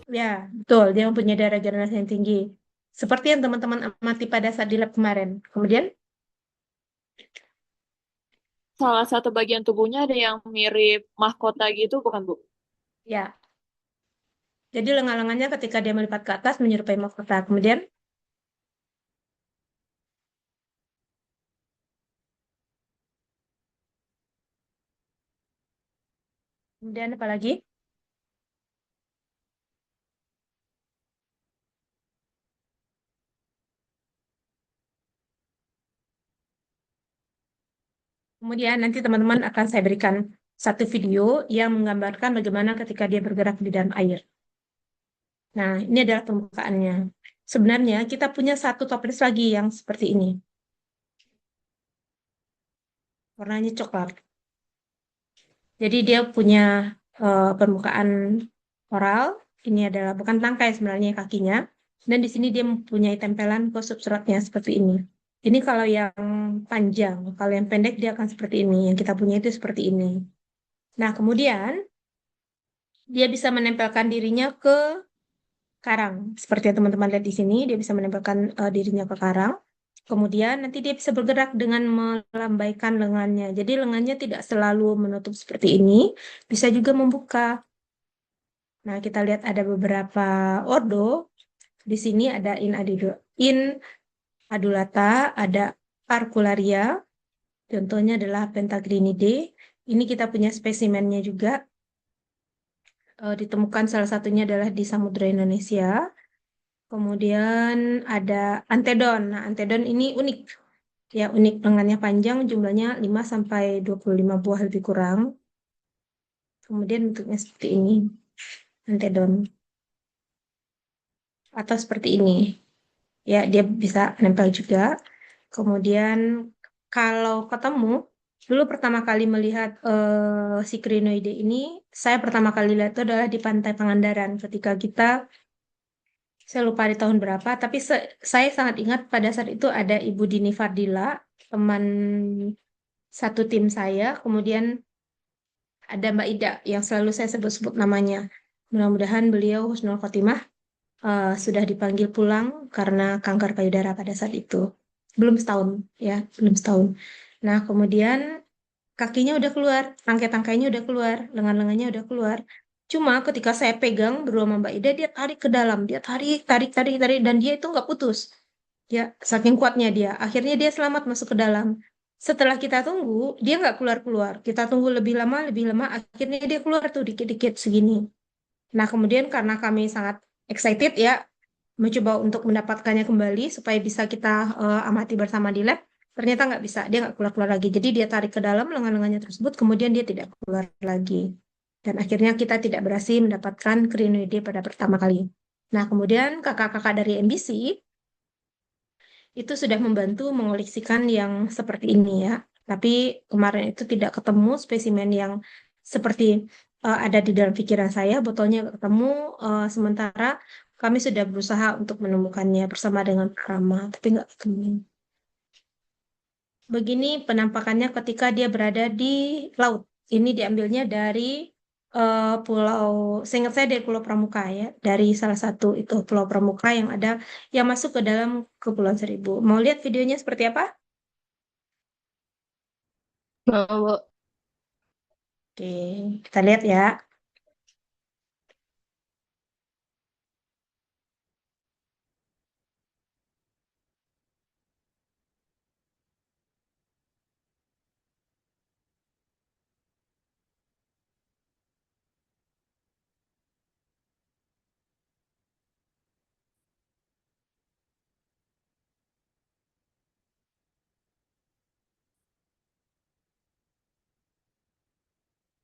ya, betul, dia mempunyai daya regenerasi yang tinggi. Seperti yang teman-teman amati pada saat di lab kemarin. Kemudian, Salah satu bagian tubuhnya ada yang mirip mahkota gitu, bukan, Bu? ya, jadi lengan-lengannya ketika dia melipat ke atas menyerupai mahkota. Kemudian apa lagi? Kemudian nanti teman-teman akan saya berikan satu video yang menggambarkan bagaimana ketika dia bergerak di dalam air. Nah, ini adalah pembukaannya. Sebenarnya kita punya satu toples lagi yang seperti ini. Warnanya coklat. Jadi dia punya permukaan oral. Ini adalah bukan tangkai sebenarnya kakinya. Dan di sini dia mempunyai tempelan ke substratnya seperti ini. Ini kalau yang panjang. Kalau yang pendek dia akan seperti ini. Yang kita punya itu seperti ini. Nah, kemudian dia bisa menempelkan dirinya ke karang. Seperti yang teman-teman lihat di sini, dia bisa menempelkan dirinya ke karang. Kemudian nanti dia bisa bergerak dengan melambaikan lengannya. Jadi lengannya tidak selalu menutup seperti ini, bisa juga membuka. Nah, kita lihat ada beberapa ordo. Di sini ada in adulata, ada Arcularia. Contohnya adalah Pentagrinidae. Ini kita punya spesimennya juga. ditemukan salah satunya adalah di Samudra Indonesia. Kemudian ada antedon. Nah, antedon ini unik. Ya, unik lengannya panjang, jumlahnya 5 sampai 25 buah lebih kurang. Kemudian bentuknya seperti ini, antedon. Atau seperti ini. Ya, dia bisa nempel juga. Kemudian kalau ketemu, dulu pertama kali melihat si crinoide ini, saya pertama kali lihat itu adalah di Pantai Pangandaran ketika kita, saya lupa di tahun berapa, tapi saya sangat ingat pada saat itu ada Ibu Dini Fardila, teman satu tim saya, kemudian ada Mbak Ida yang selalu saya sebut-sebut namanya. Mudah-mudahan beliau husnul khotimah sudah dipanggil pulang karena kanker payudara pada saat itu. Belum setahun, ya, belum setahun. Nah, kemudian kakinya udah keluar, tangkai-tangkainya udah keluar, lengan-lengannya udah keluar. Cuma ketika saya pegang berdua sama Mbak Ida, dia tarik ke dalam, dia tarik, tarik, tarik, tarik, dan dia itu nggak putus. Ya, saking kuatnya dia. Akhirnya dia selamat masuk ke dalam. Setelah kita tunggu, dia nggak keluar-keluar. Kita tunggu lebih lama, akhirnya dia keluar tuh dikit-dikit segini. Nah, kemudian karena kami sangat excited ya, mencoba untuk mendapatkannya kembali supaya bisa kita amati bersama di lab, ternyata nggak bisa, dia nggak keluar-keluar lagi. Jadi dia tarik ke dalam lengan-lengannya tersebut, kemudian dia tidak keluar lagi. Dan akhirnya kita tidak berhasil mendapatkan crinoide pada pertama kali. Nah, kemudian kakak-kakak dari NBC itu sudah membantu mengoleksikan yang seperti ini ya. Tapi kemarin itu tidak ketemu spesimen yang seperti ada di dalam pikiran saya, botolnya nggak ketemu. Sementara kami sudah berusaha untuk menemukannya bersama dengan Rama, tapi nggak ketemu. Begini penampakannya ketika dia berada di laut. Ini diambilnya dari pulau, seingat saya dari Pulau Pramuka ya, dari salah satu itu Pulau Pramuka yang ada yang masuk ke dalam Kepulauan Seribu. Mau lihat videonya seperti apa? Mau, Bu. Oke, kita lihat ya.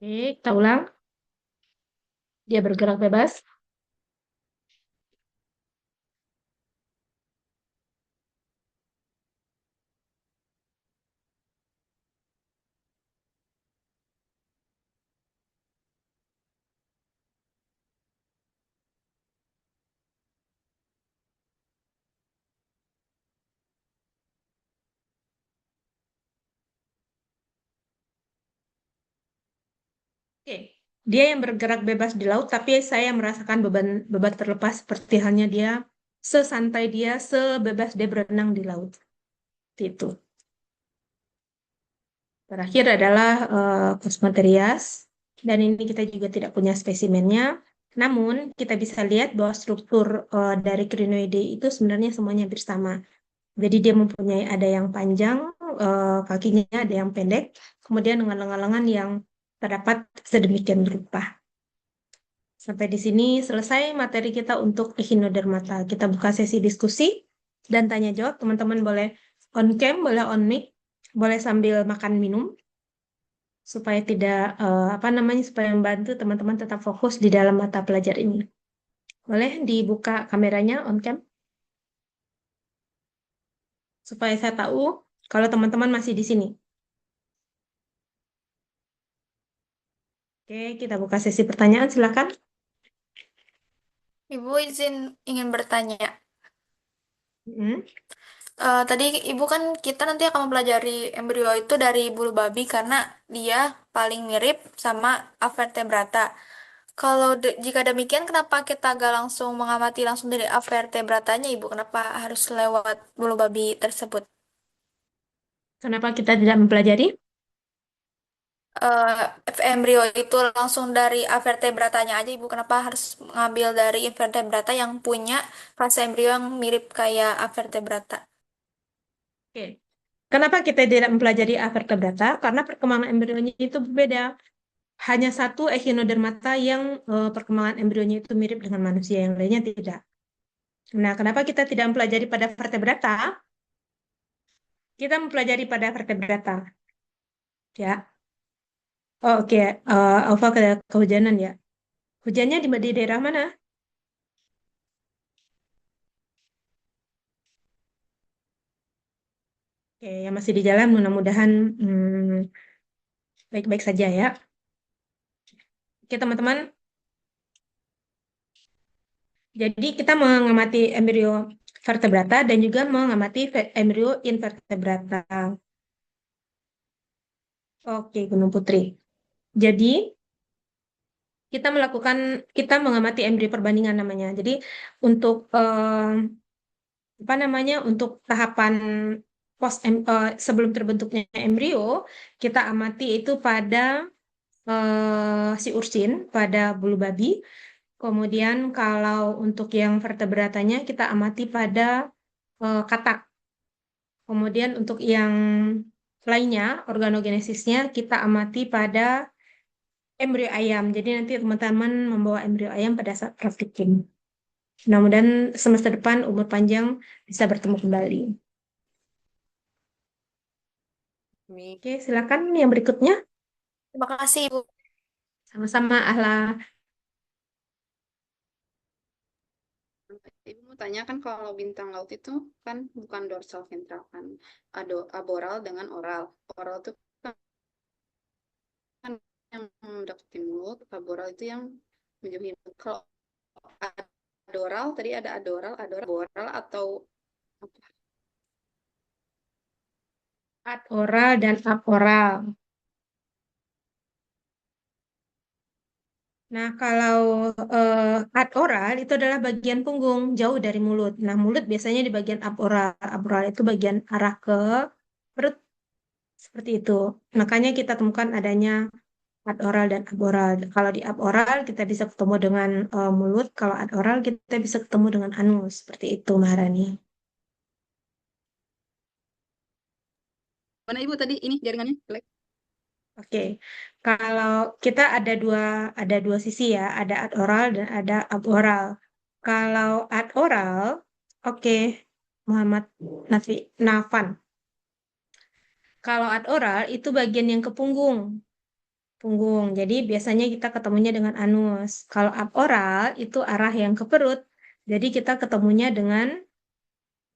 Oke, kita ulang. Dia bergerak bebas. Oke, dia yang bergerak bebas di laut, tapi saya merasakan beban beban terlepas seperti halnya dia sesantai dia, sebebas dia berenang di laut. Seperti itu. Terakhir adalah Cosmaterias, dan ini kita juga tidak punya spesimennya. Namun, kita bisa lihat bahwa struktur dari crinoide itu sebenarnya semuanya hampir sama. Jadi dia mempunyai ada yang panjang, kakinya ada yang pendek, kemudian dengan lengan-lengan yang terdapat sedemikian rupa. Sampai di sini selesai materi kita untuk echinodermata. Kita buka sesi diskusi dan tanya jawab. Teman-teman boleh on cam, boleh on mic, boleh sambil makan minum supaya tidak apa namanya supaya membantu teman-teman tetap fokus di dalam mata pelajar ini. Boleh dibuka kameranya on cam supaya saya tahu kalau teman-teman masih di sini. Oke, kita buka sesi pertanyaan, silakan. Ibu izin ingin bertanya. Hmm. Tadi Ibu kan kita nanti akan mempelajari embrio itu dari bulu babi karena dia paling mirip sama avertebrata. Kalau jika demikian, kenapa kita gak langsung mengamati langsung dari avertebratanya, Ibu? Kenapa harus lewat bulu babi tersebut? Kenapa kita tidak mempelajari? Embrio itu langsung dari avertebratanya aja, Ibu. Kenapa harus mengambil dari invertebrata yang punya fase embrio yang mirip kayak avertebrata? Oke. Kenapa kita tidak mempelajari avertebrata? Karena perkembangan embrionya itu berbeda. hanya satu echinodermata yang perkembangan embrionya itu mirip dengan manusia, yang lainnya tidak. Nah, kenapa kita tidak mempelajari pada vertebrata? Kita mempelajari pada vertebrata, ya. Oh, oke. Alfa kehujanan ya. Hujannya di daerah mana? Oke, yang masih di jalan mudah-mudahan baik-baik saja ya. Oke, teman-teman. Jadi kita mengamati embrio vertebrata dan juga mengamati embrio invertebrata. Oke, Gunung Putri. Jadi kita mengamati embrio perbandingan namanya. Jadi untuk apa namanya, untuk tahapan sebelum terbentuknya embrio, kita amati itu pada si ursin, pada bulu babi. Kemudian kalau untuk yang vertebratanya kita amati pada katak. Kemudian untuk yang lainnya, organogenesisnya kita amati pada embrio ayam. Jadi nanti teman-teman membawa embrio ayam pada saat praktikum. Mudah-mudahan semester depan umur panjang bisa bertemu kembali. Oke, silakan yang berikutnya. Terima kasih, Ibu. Sama-sama, Ahla. Ibu mau tanya kan kalau bintang laut itu kan bukan dorsal ventral kan, ada aboral dengan oral. Oral itu kan yang mendekati mulut, aboral itu yang menjauhi mulut. Kalau adoral tadi ada adoral atau apa? Adoral dan aboral. Nah, kalau adoral itu adalah bagian punggung, jauh dari mulut. Nah, mulut biasanya di bagian aboral. Aboral itu bagian arah ke perut, seperti itu. Makanya kita temukan adanya adoral dan aboral. Kalau di aboral kita bisa ketemu dengan mulut, kalau adoral kita bisa ketemu dengan anus. Seperti itu, Maharani. Mana Ibu tadi ini jaringannya jelek? Oke, kalau kita ada dua sisi ya, ada adoral dan ada aboral. Kalau adoral, oke, Muhammad Nafan. Kalau adoral itu bagian yang ke punggung, punggung. Jadi biasanya kita ketemunya dengan anus. Kalau aboral itu arah yang ke perut, jadi kita ketemunya dengan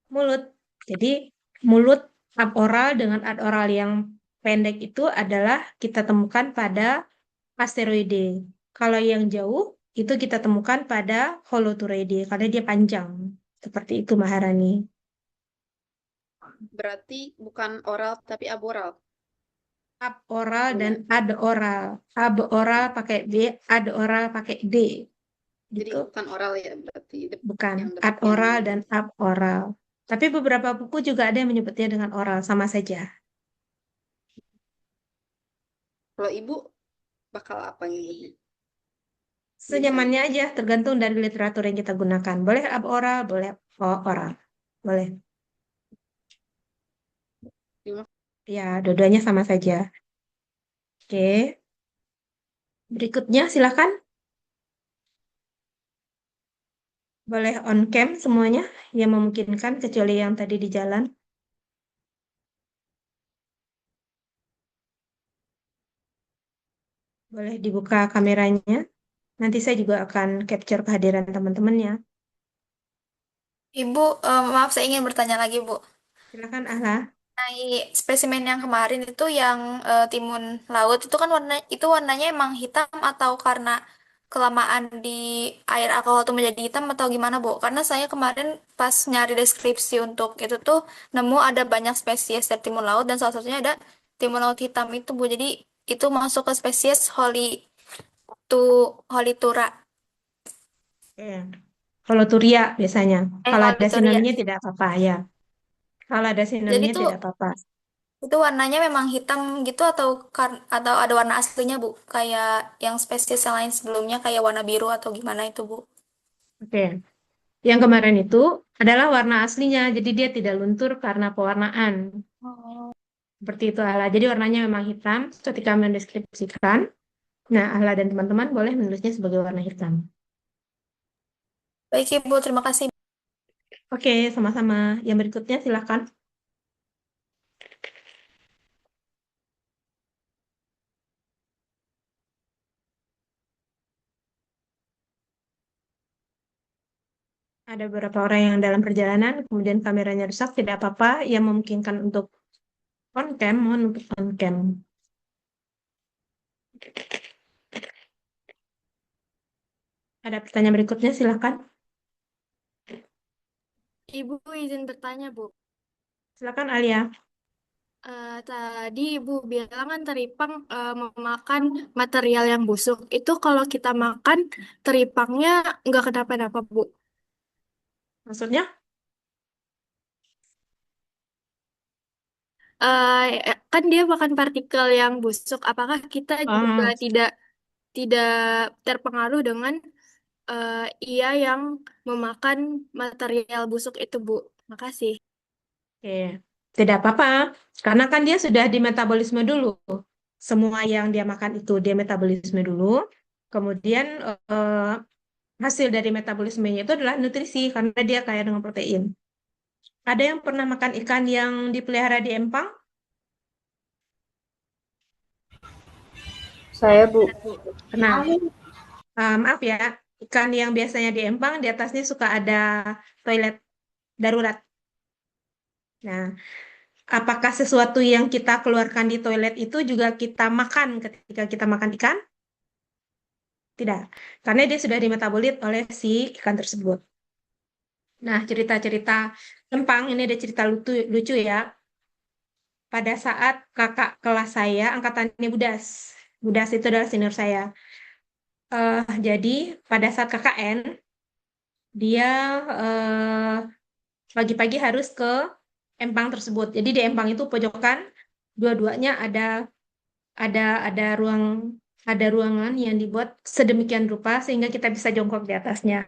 mulut. Jadi mulut aboral dengan adoral yang pendek itu adalah kita temukan pada asteroide. Kalau yang jauh itu kita temukan pada holoturoide karena dia panjang. Seperti itu, Maharani. Berarti bukan oral tapi aboral. Aboral dan adoral. Aboral pakai B, adoral pakai D. Jadi Gitu. bukan oral ya berarti. Bukan. yang Adoral dan aboral. Tapi beberapa buku juga ada yang menyebutnya dengan oral, sama saja. Kalau Ibu bakal apa nyebutnya? Senyamannya aja, tergantung dari literatur yang kita gunakan. Boleh aboral, boleh oral. Boleh. Ya, dua-duanya sama saja. Oke. Berikutnya, silakan. Boleh on cam semuanya yang memungkinkan, kecuali yang tadi di jalan. Boleh dibuka kameranya. Nanti saya juga akan capture kehadiran teman-temannya. Ibu, maaf saya ingin bertanya lagi, Bu. Silakan, Ahla. Spesimen yang kemarin itu yang timun laut itu kan warnanya emang hitam atau karena kelamaan di air alkohol itu menjadi hitam atau gimana, Bu? Karena saya kemarin pas nyari deskripsi untuk itu tuh nemu ada banyak spesies dari timun laut dan salah satunya ada timun laut hitam itu, Bu. Jadi itu masuk ke spesies Holitura. Holoturia biasanya. Kalau ada Holoturia. sinonimnya tidak apa-apa ya. Kalau ada Jadi sinonimnya tuh tidak apa-apa. itu warnanya memang hitam gitu atau ada warna aslinya, Bu? Kayak yang spesies yang lain sebelumnya kayak warna biru atau gimana itu, Bu? Oke. Yang kemarin itu adalah warna aslinya, jadi dia tidak luntur karena pewarnaan. Oh. Seperti itu, Ala. Jadi warnanya memang hitam ketika mendeskripsikan. Nah, Ahla dan teman-teman boleh menulisnya sebagai warna hitam. Baik, Ibu. Terima kasih. Oke, sama-sama. Yang berikutnya silakan. Ada beberapa orang yang dalam perjalanan, kemudian kameranya rusak, tidak apa-apa. Yang memungkinkan untuk on cam, mohon untuk on cam. Ada pertanyaan berikutnya, silakan. Ibu izin bertanya, Bu. Silakan Alia. Tadi Ibu bilang kan teripang memakan material yang busuk. Itu kalau kita makan, teripangnya nggak kenapa-napa, Bu. Maksudnya? Kan dia makan partikel yang busuk. Apakah kita juga Ah, tidak tidak terpengaruh dengan ia yang memakan material busuk itu, Bu? Makasih. oke. Tidak apa-apa. Karena kan dia sudah di metabolisme dulu. Semua yang dia makan itu dia metabolisme dulu. Kemudian hasil dari metabolismenya itu adalah nutrisi karena dia kaya dengan protein. Ada yang pernah makan ikan yang dipelihara di empang? Saya, Bu. Pernah. Maaf ya, ikan yang biasanya di empang di atasnya suka ada toilet darurat. Nah, apakah sesuatu yang kita keluarkan di toilet itu juga kita makan ketika kita makan ikan? Tidak, karena dia sudah dimetabolit oleh si ikan tersebut. Nah, cerita-cerita empang ini ada cerita lucu, lucu ya. Pada saat kakak kelas saya, angkatannya Budas. Budas itu adalah senior saya. Jadi pada saat KKN, dia eh, pagi-pagi harus ke empang tersebut. Jadi di empang itu pojokan, dua-duanya ada ruang ada ruangan yang dibuat sedemikian rupa sehingga kita bisa jongkok di atasnya.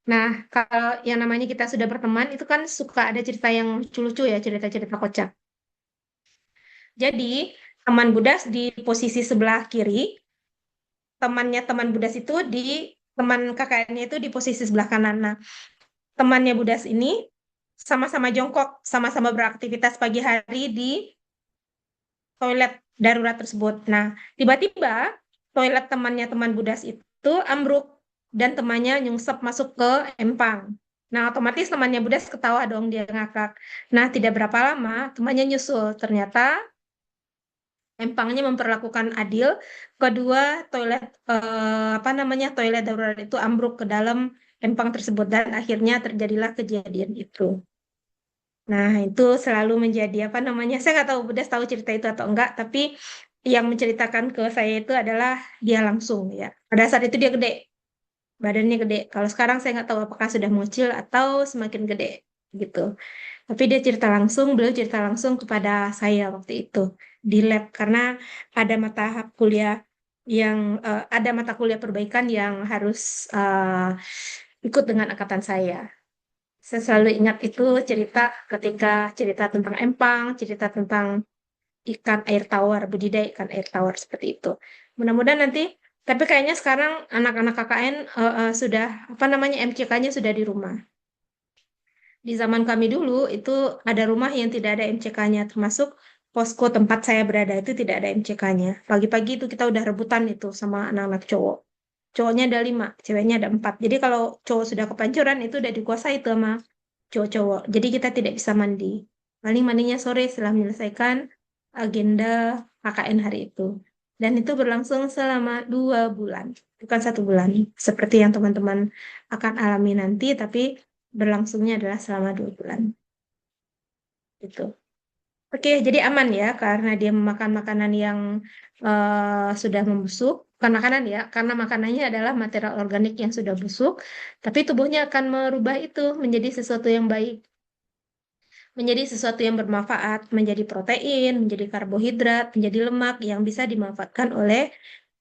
Nah, kalau yang namanya kita sudah berteman itu kan suka ada cerita yang lucu-lucu ya, cerita-cerita kocak. Jadi, teman Budas di posisi sebelah kiri, temannya teman Budas itu teman KKN-nya itu di posisi sebelah kanan. Nah, temannya Budas ini sama-sama jongkok, sama-sama beraktivitas pagi hari di toilet darurat tersebut. Nah, tiba-tiba toilet temannya teman Budas itu ambruk dan temannya nyungsep masuk ke empang. Nah, otomatis temannya Budas ketawa dong, dia ngakak. Nah, tidak berapa lama temannya nyusul. Ternyata empangnya memperlakukan adil. Kedua toilet apa namanya toilet darurat itu ambruk ke dalam empang tersebut dan akhirnya terjadilah kejadian itu. Nah, itu selalu menjadi apa namanya? Saya nggak tahu Budas tahu cerita itu atau enggak, tapi yang menceritakan ke saya itu adalah dia langsung ya. Pada saat itu dia gede, badannya gede. Kalau sekarang saya nggak tahu apakah sudah mengecil atau semakin gede gitu. Tapi dia cerita langsung, beliau cerita langsung kepada saya waktu itu di lab karena ada mata kuliah yang ada mata kuliah perbaikan yang harus ikut dengan angkatan saya. Saya selalu ingat itu cerita ketika cerita tentang empang, cerita tentang ikan air tawar, budidaya ikan air tawar seperti itu. Mudah-mudahan nanti, tapi kayaknya sekarang anak-anak KKN sudah apa namanya MCK-nya sudah di rumah. Di zaman kami dulu itu ada rumah yang tidak ada MCK-nya, termasuk posko tempat saya berada itu tidak ada MCK-nya. Pagi-pagi itu kita udah rebutan itu sama anak-anak cowok. Cowoknya ada 5, ceweknya ada 4. Jadi kalau cowok sudah kepancuran itu udah dikuasai itu sama cowok-cowok. Jadi kita tidak bisa mandi. Paling mandinya sore setelah menyelesaikan agenda KKN hari itu. Dan itu berlangsung selama 2 bulan, bukan 1 bulan. Seperti yang teman-teman akan alami nanti, tapi berlangsungnya adalah selama 2 bulan. Gitu. Oke, jadi aman ya karena dia memakan makanan yang sudah membusuk. Bukan makanan ya, karena makanannya adalah material organik yang sudah busuk, tapi tubuhnya akan merubah itu menjadi sesuatu yang baik, menjadi sesuatu yang bermanfaat, menjadi protein, menjadi karbohidrat, menjadi lemak yang bisa dimanfaatkan oleh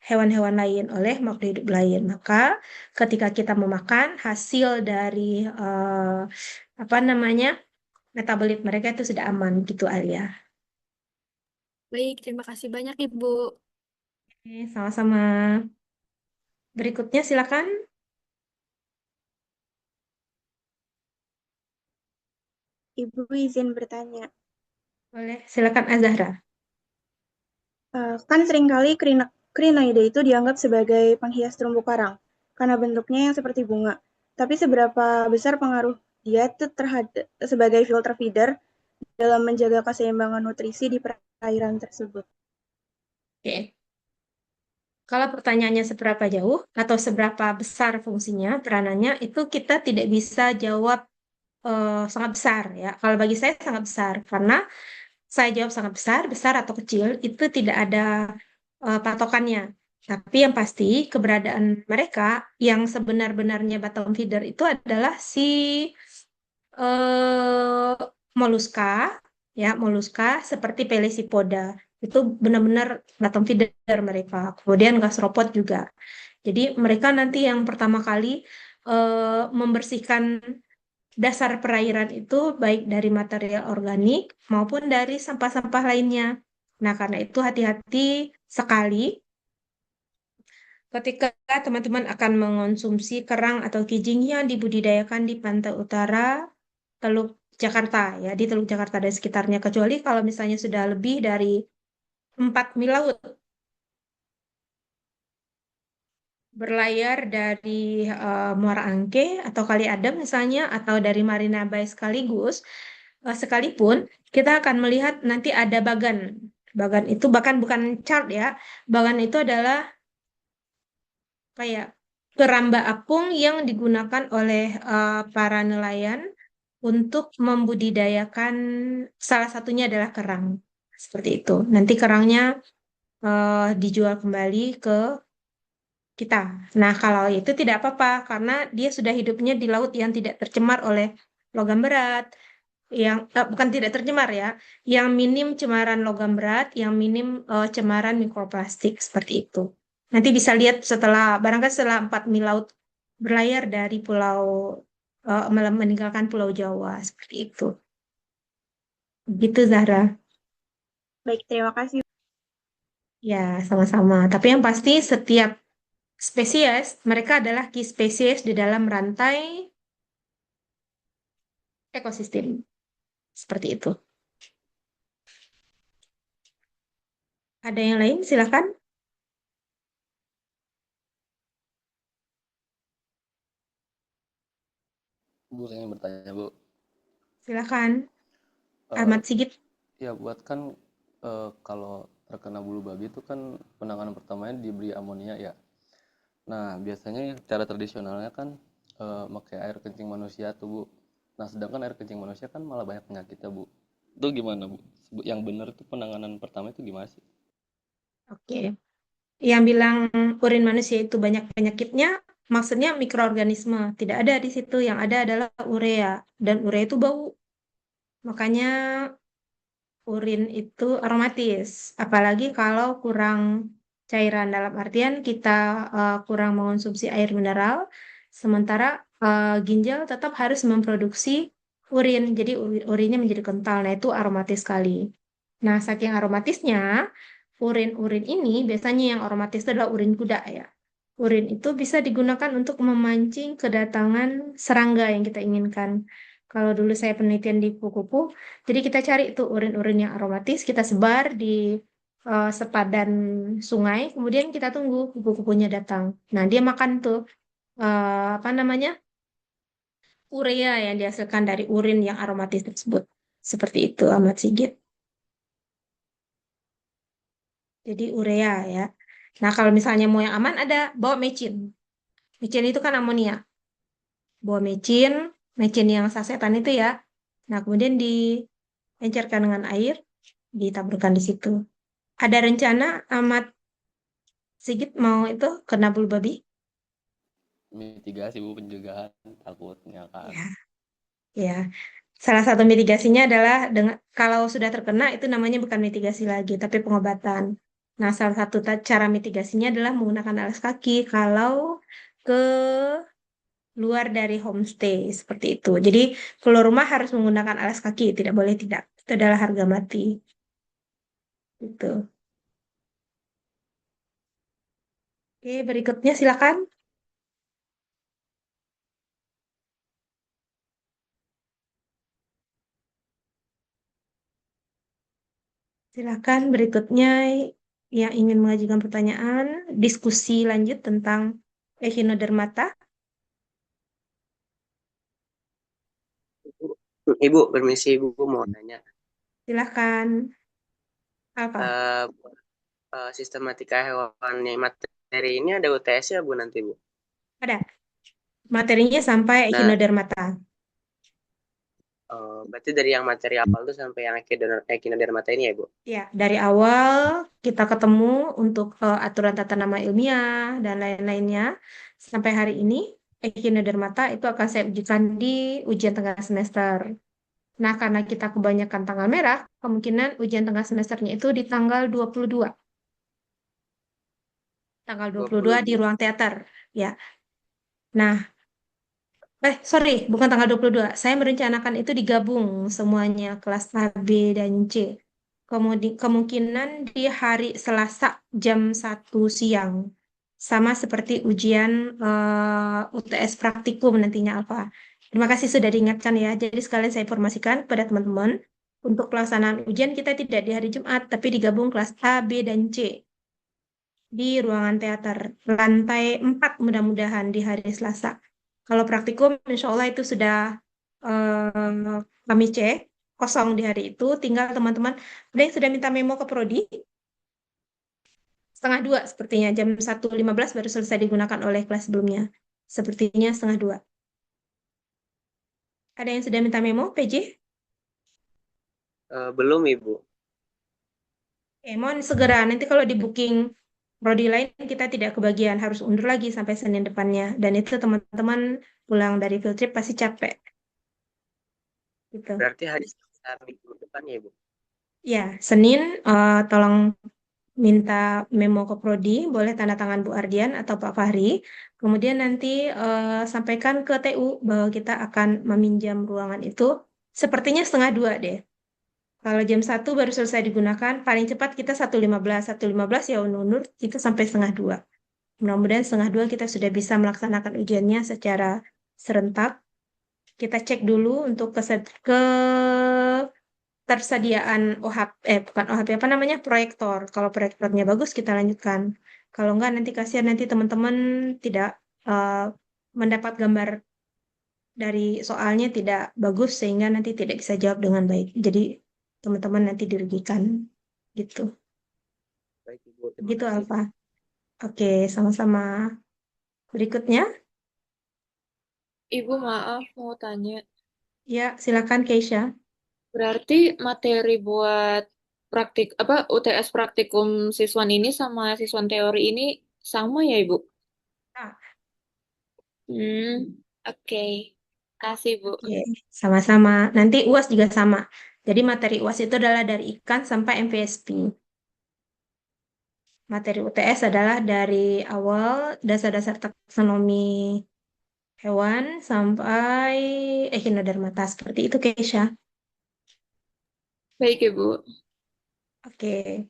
hewan-hewan lain, oleh makhluk hidup lain. Maka ketika kita memakan hasil dari apa namanya metabolit mereka itu sudah aman gitu Alia. Baik, terima kasih banyak, Ibu. Oke, sama-sama. Berikutnya silakan. Ibu izin bertanya. Boleh, silakan Azahra. Kan seringkali Crinoide itu dianggap sebagai penghias terumbu karang karena bentuknya yang seperti bunga. Tapi seberapa besar pengaruh dia itu terhadap sebagai filter feeder dalam menjaga keseimbangan nutrisi di perairan tersebut? Oke. Kalau pertanyaannya seberapa jauh atau seberapa besar fungsinya, peranannya, itu kita tidak bisa jawab sangat besar ya. Kalau bagi saya sangat besar, karena saya jawab sangat besar, besar atau kecil, itu tidak ada patokannya. Tapi yang pasti keberadaan mereka yang sebenar-benarnya bottom feeder itu adalah si eh, moluska, ya moluska seperti Pelecypoda. Itu benar-benar bottom feeder mereka. Kemudian gasropod juga. Jadi mereka nanti yang pertama kali membersihkan dasar perairan itu baik dari material organik maupun dari sampah-sampah lainnya. Nah, karena itu hati-hati sekali ketika teman-teman akan mengonsumsi kerang atau kijing yang dibudidayakan di pantai utara Teluk Jakarta ya, di Teluk Jakarta dan sekitarnya. Kecuali kalau misalnya sudah lebih dari 4 mil laut berlayar dari Muara Angke atau Kali Adem misalnya atau dari Marina Bay sekaligus sekalipun kita akan melihat nanti ada bagan. Bagan itu bahkan bukan chart ya. Bagan itu adalah kayak keramba apung yang digunakan oleh para nelayan untuk membudidayakan salah satunya adalah kerang. Seperti itu. Nanti kerangnya dijual kembali ke kita. Nah, kalau itu tidak apa-apa karena dia sudah hidupnya di laut yang tidak tercemar oleh logam berat, yang bukan tidak tercemar ya, yang minim cemaran logam berat, yang minim cemaran mikroplastik seperti itu. Nanti bisa lihat barangkali setelah 4 mil laut berlayar dari meninggalkan Pulau Jawa seperti itu. Gitu Zahra. Baik, terima kasih. Ya, sama-sama. Tapi yang pasti setiap spesies, mereka adalah key spesies di dalam rantai ekosistem. Seperti itu. Ada yang lain? Silakan. Bu, saya ingin bertanya, Bu. Silakan. Eh, Ahmad Sigit. ya, buat kan kalau terkena bulu babi itu kan penanganan pertamanya diberi amonia ya. Nah, biasanya cara tradisionalnya kan pakai air kencing manusia tuh, Bu. Nah, sedangkan air kencing manusia kan malah banyak penyakitnya, Bu. Itu gimana, Bu? Yang benar itu penanganan pertama itu gimana sih? Oke. Yang bilang urin manusia itu banyak penyakitnya, maksudnya mikroorganisme. Tidak ada di situ. Yang ada adalah urea. Dan urea itu bau. Makanya urin itu aromatis. Apalagi kalau kurang cairan. Dalam artian kita kurang mengonsumsi air mineral. Sementara ginjal tetap harus memproduksi urin. Jadi urinnya menjadi kental. Nah, itu aromatis sekali. Nah, saking aromatisnya, urin-urin ini biasanya yang aromatis itu adalah urin kuda ya. Urin itu bisa digunakan untuk memancing kedatangan serangga yang kita inginkan. Kalau dulu saya penelitian di kupu-kupu, jadi kita cari itu urin-urin yang aromatis, kita sebar di sepadan sungai, kemudian kita tunggu kupu-kupunya datang. Nah, dia makan tuh apa namanya? Urea yang dihasilkan dari urin yang aromatis tersebut. Seperti itu, Ahmad Sigit. Jadi urea ya. Nah, kalau misalnya mau yang aman ada bawa mecin. Mecin itu kan amonia. Bawa mecin, mecin yang sasetan itu ya. Nah, kemudian diencerkan dengan air, ditaburkan di situ. Ada rencana Ahmad Sigit mau itu kena bulu babi? Mitigasi, Bu, pencegahan takutnya kan. Ya, ya. Salah satu mitigasinya adalah kalau sudah terkena itu namanya bukan mitigasi lagi, tapi pengobatan. Nah, salah satu cara mitigasinya adalah menggunakan alas kaki kalau ke luar dari homestay seperti itu. Jadi keluar rumah harus menggunakan alas kaki, tidak boleh tidak. Itu adalah harga mati. Gitu. Oke, berikutnya silakan. Silakan berikutnya yang ingin mengajukan pertanyaan, diskusi lanjut tentang echinodermata. Ibu, permisi Ibu mau tanya. Silakan. Apa? Eh, Sistematika hewan yang materi ini ada UTS-nya Bu nanti Bu? Ada. Materinya sampai Nah, echinodermata. berarti dari yang materi awal tuh sampai yang echinodermata ini ya Bu? Ya, dari awal kita ketemu untuk aturan tata nama ilmiah dan lain-lainnya. Sampai hari ini, echinodermata itu akan saya ujikan di ujian tengah semester. Nah, karena kita kebanyakan tanggal merah, kemungkinan ujian tengah semesternya itu di tanggal 22. Tanggal 22 di 22. ruang teater, ya. Nah, sorry, bukan tanggal 22. Saya merencanakan itu digabung semuanya, kelas A, B, dan C. Kemungkinan di hari Selasa jam 1 siang. Sama seperti ujian UTS praktikum nantinya apa. Terima kasih sudah diingatkan ya. Jadi sekalian saya informasikan kepada teman-teman, untuk pelaksanaan ujian kita tidak di hari Jumat, tapi digabung kelas A, B, dan C di ruangan teater. Lantai 4 mudah-mudahan di hari Selasa. Kalau praktikum, insya Allah itu sudah kami cek, kosong di hari itu. Tinggal teman-teman, ada yang sudah minta memo ke Prodi? Setengah dua sepertinya, jam 1.15 baru selesai digunakan oleh kelas sebelumnya. Sepertinya setengah dua. Ada yang sudah minta memo, PJ? Belum Ibu. Mohon segera, nanti kalau di booking prodi lain kita tidak kebagian, harus undur lagi sampai Senin depannya. Dan itu teman-teman pulang dari field trip pasti capek. Gitu. Berarti hari Selasa minggu depan ya Bu? Ya, Senin tolong minta memo ke prodi, boleh tanda tangan Bu Ardian atau Pak Fahri. Kemudian nanti sampaikan ke TU bahwa kita akan meminjam ruangan itu. Sepertinya setengah dua deh. Kalau jam 1 baru selesai digunakan, paling cepat kita 1.15. 1.15 ya undur itu sampai setengah dua. Mudah-mudahan setengah dua kita sudah bisa melaksanakan ujiannya secara serentak. Kita cek dulu untuk ketersediaan bukan OHP, apa namanya, proyektor. Kalau proyektornya bagus, kita lanjutkan. Kalau enggak, nanti kasihan nanti teman-teman tidak mendapat gambar dari soalnya tidak bagus, sehingga nanti tidak bisa jawab dengan baik. Jadi, teman-teman nanti dirugikan. Gitu. Baik Ibu, terima Gitu, kasih. Alfa. Oke, sama-sama. Berikutnya, Ibu maaf mau tanya. ya silakan Keisha. Berarti materi buat UTS praktikum siswan ini sama siswan teori ini sama ya Ibu? Nah, Oke. Kasih Bu. oke, sama-sama. Nanti UAS juga sama. Jadi materi UAS itu adalah dari ikan sampai MVSP. Materi UTS adalah dari awal dasar-dasar taksonomi hewan sampai echinodermata. Seperti itu, Keisha. Baik Ibu. Oke,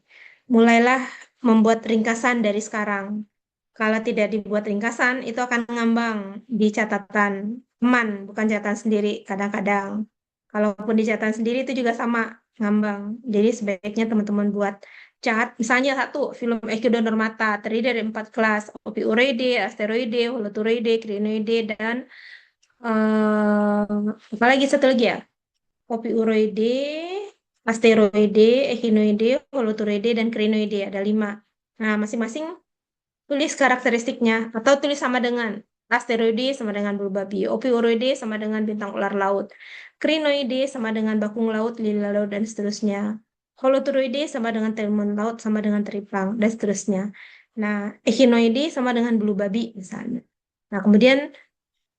mulailah membuat ringkasan dari sekarang. Kalau tidak dibuat ringkasan, itu akan ngambang di catatan teman, bukan catatan sendiri. Kadang-kadang, kalaupun di catatan sendiri itu juga sama, ngambang. Jadi sebaiknya teman-teman buat cat, misalnya satu, film Echinodermata, terdiri dari 4 kelas, Opiuroide, Asteroide, Holoturoide, Crinoide, dan apalagi satu lagi ya? Opiuroide, Asteroide, Echinoide, Holoturoide, dan Crinoide. Ada 5. Nah, masing-masing tulis karakteristiknya atau tulis sama dengan asteroide sama dengan bulu babi, opiuroide sama dengan bintang ular laut, crinoide sama dengan bakung laut, lili laut, dan seterusnya. Holoturoide sama dengan timun laut sama dengan teripang, dan seterusnya. Nah, echinoide sama dengan bulu babi misalnya. Nah, kemudian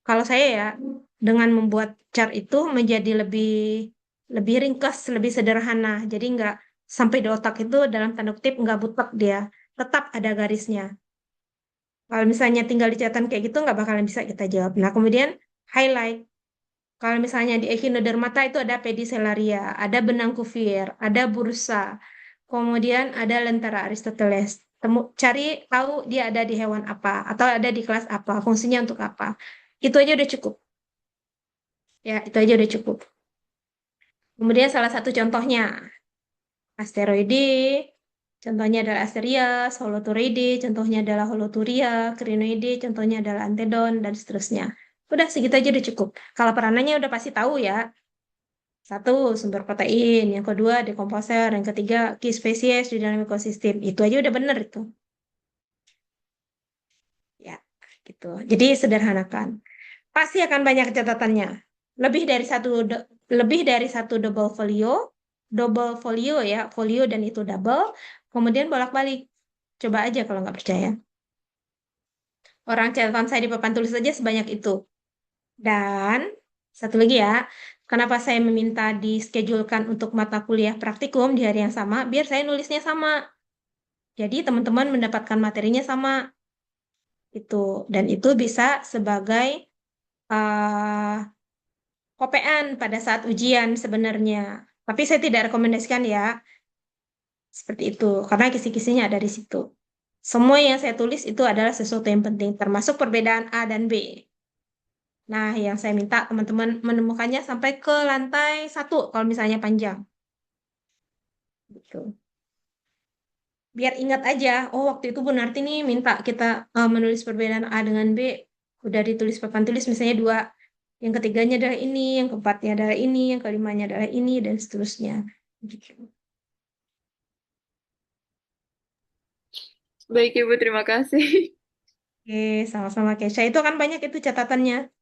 kalau saya ya, dengan membuat chart itu menjadi lebih ringkas, lebih sederhana. Jadi nggak sampai di otak itu dalam tanda kutip nggak butek dia, tetap ada garisnya. Kalau misalnya tinggal di catatan kayak gitu, nggak bakalan bisa kita jawab. Nah, kemudian highlight. Kalau misalnya di echinodermata itu ada pedicelaria, ada benang kufir, ada bursa, kemudian ada lentera Aristoteles. cari tahu dia ada di hewan apa atau ada di kelas apa, fungsinya untuk apa. Itu aja udah cukup. Ya, itu aja udah cukup. Kemudian salah satu contohnya asteroide, contohnya adalah Asterias, Holoturoide, contohnya adalah Holoturia, Crinoide, contohnya adalah Antedon, dan seterusnya. Udah segitu aja udah cukup. Kalau peranannya udah pasti tahu ya. Satu, sumber protein. Yang kedua, dekomposer. Yang ketiga, key species di dalam ekosistem. Itu aja udah bener itu. Ya, gitu. Jadi sederhanakan. Pasti akan banyak catatannya. Lebih dari satu, lebih dari satu double folio ya, folio dan itu double. Kemudian bolak-balik. Coba aja kalau nggak percaya. Orang catatan saya di papan tulis saja sebanyak itu. Dan satu lagi ya, kenapa saya meminta dischedulkan untuk mata kuliah praktikum di hari yang sama, biar saya nulisnya sama. Jadi teman-teman mendapatkan materinya sama. Itu. Dan itu bisa sebagai kopean pada saat ujian sebenarnya. Tapi saya tidak rekomendasikan ya, seperti itu. Karena kisi-kisinya ada di situ. Semua yang saya tulis itu adalah sesuatu yang penting, termasuk perbedaan A dan B. Nah, yang saya minta teman-teman menemukannya sampai ke lantai 1 kalau misalnya panjang. Gitu. Biar ingat aja, oh waktu itu Bu Narti nih minta kita menulis perbedaan A dengan B. Udah ditulis papan tulis misalnya 2. Yang ketiganya adalah ini, yang keempatnya adalah ini, yang kelimanya adalah ini, dan seterusnya. Gitu. Baik Ibu, terima kasih. Oke, sama-sama Kesha. Itu kan banyak itu catatannya.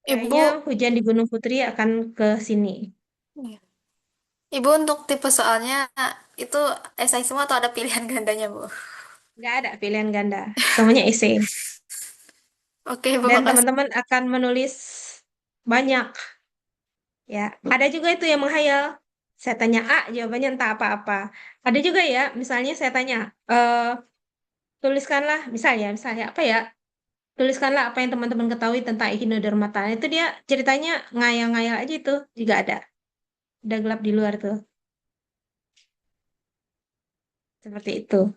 Ibu, Kayaknya hujan di Gunung Putri akan ke sini. iya. Ibu untuk tipe soalnya itu esai semua atau ada pilihan gandanya, Bu? Nggak ada pilihan ganda. Semuanya esai. Oke, Ibu, Dan makasih. teman-teman akan menulis banyak. Ya, ada juga itu yang menghayal. Saya tanya A, jawabannya entah apa-apa. Ada juga ya, misalnya saya tanya, tuliskanlah, misalnya apa ya? Tuliskanlah apa yang teman-teman ketahui tentang Echinodermata. Itu dia ceritanya ngayal-ngayal aja itu juga ada. Udah gelap di luar tuh. Seperti itu.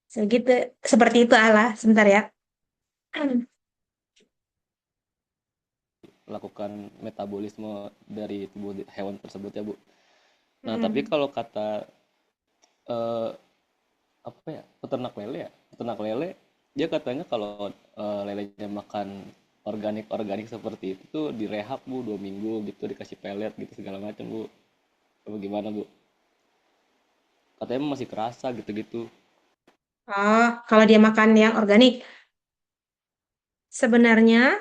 Segitu, seperti itu Allah. Sebentar ya. Lakukan metabolisme dari tubuh hewan tersebut ya Bu. Nah tapi kalau kata apa ya, peternak lele dia katanya kalau lelenya makan organik seperti itu tuh direhab Bu 2 minggu gitu, dikasih pelet gitu segala macam Bu. Apa gimana Bu? Katanya masih kerasa gitu-gitu. Oh, kalau dia makan yang organik. Sebenarnya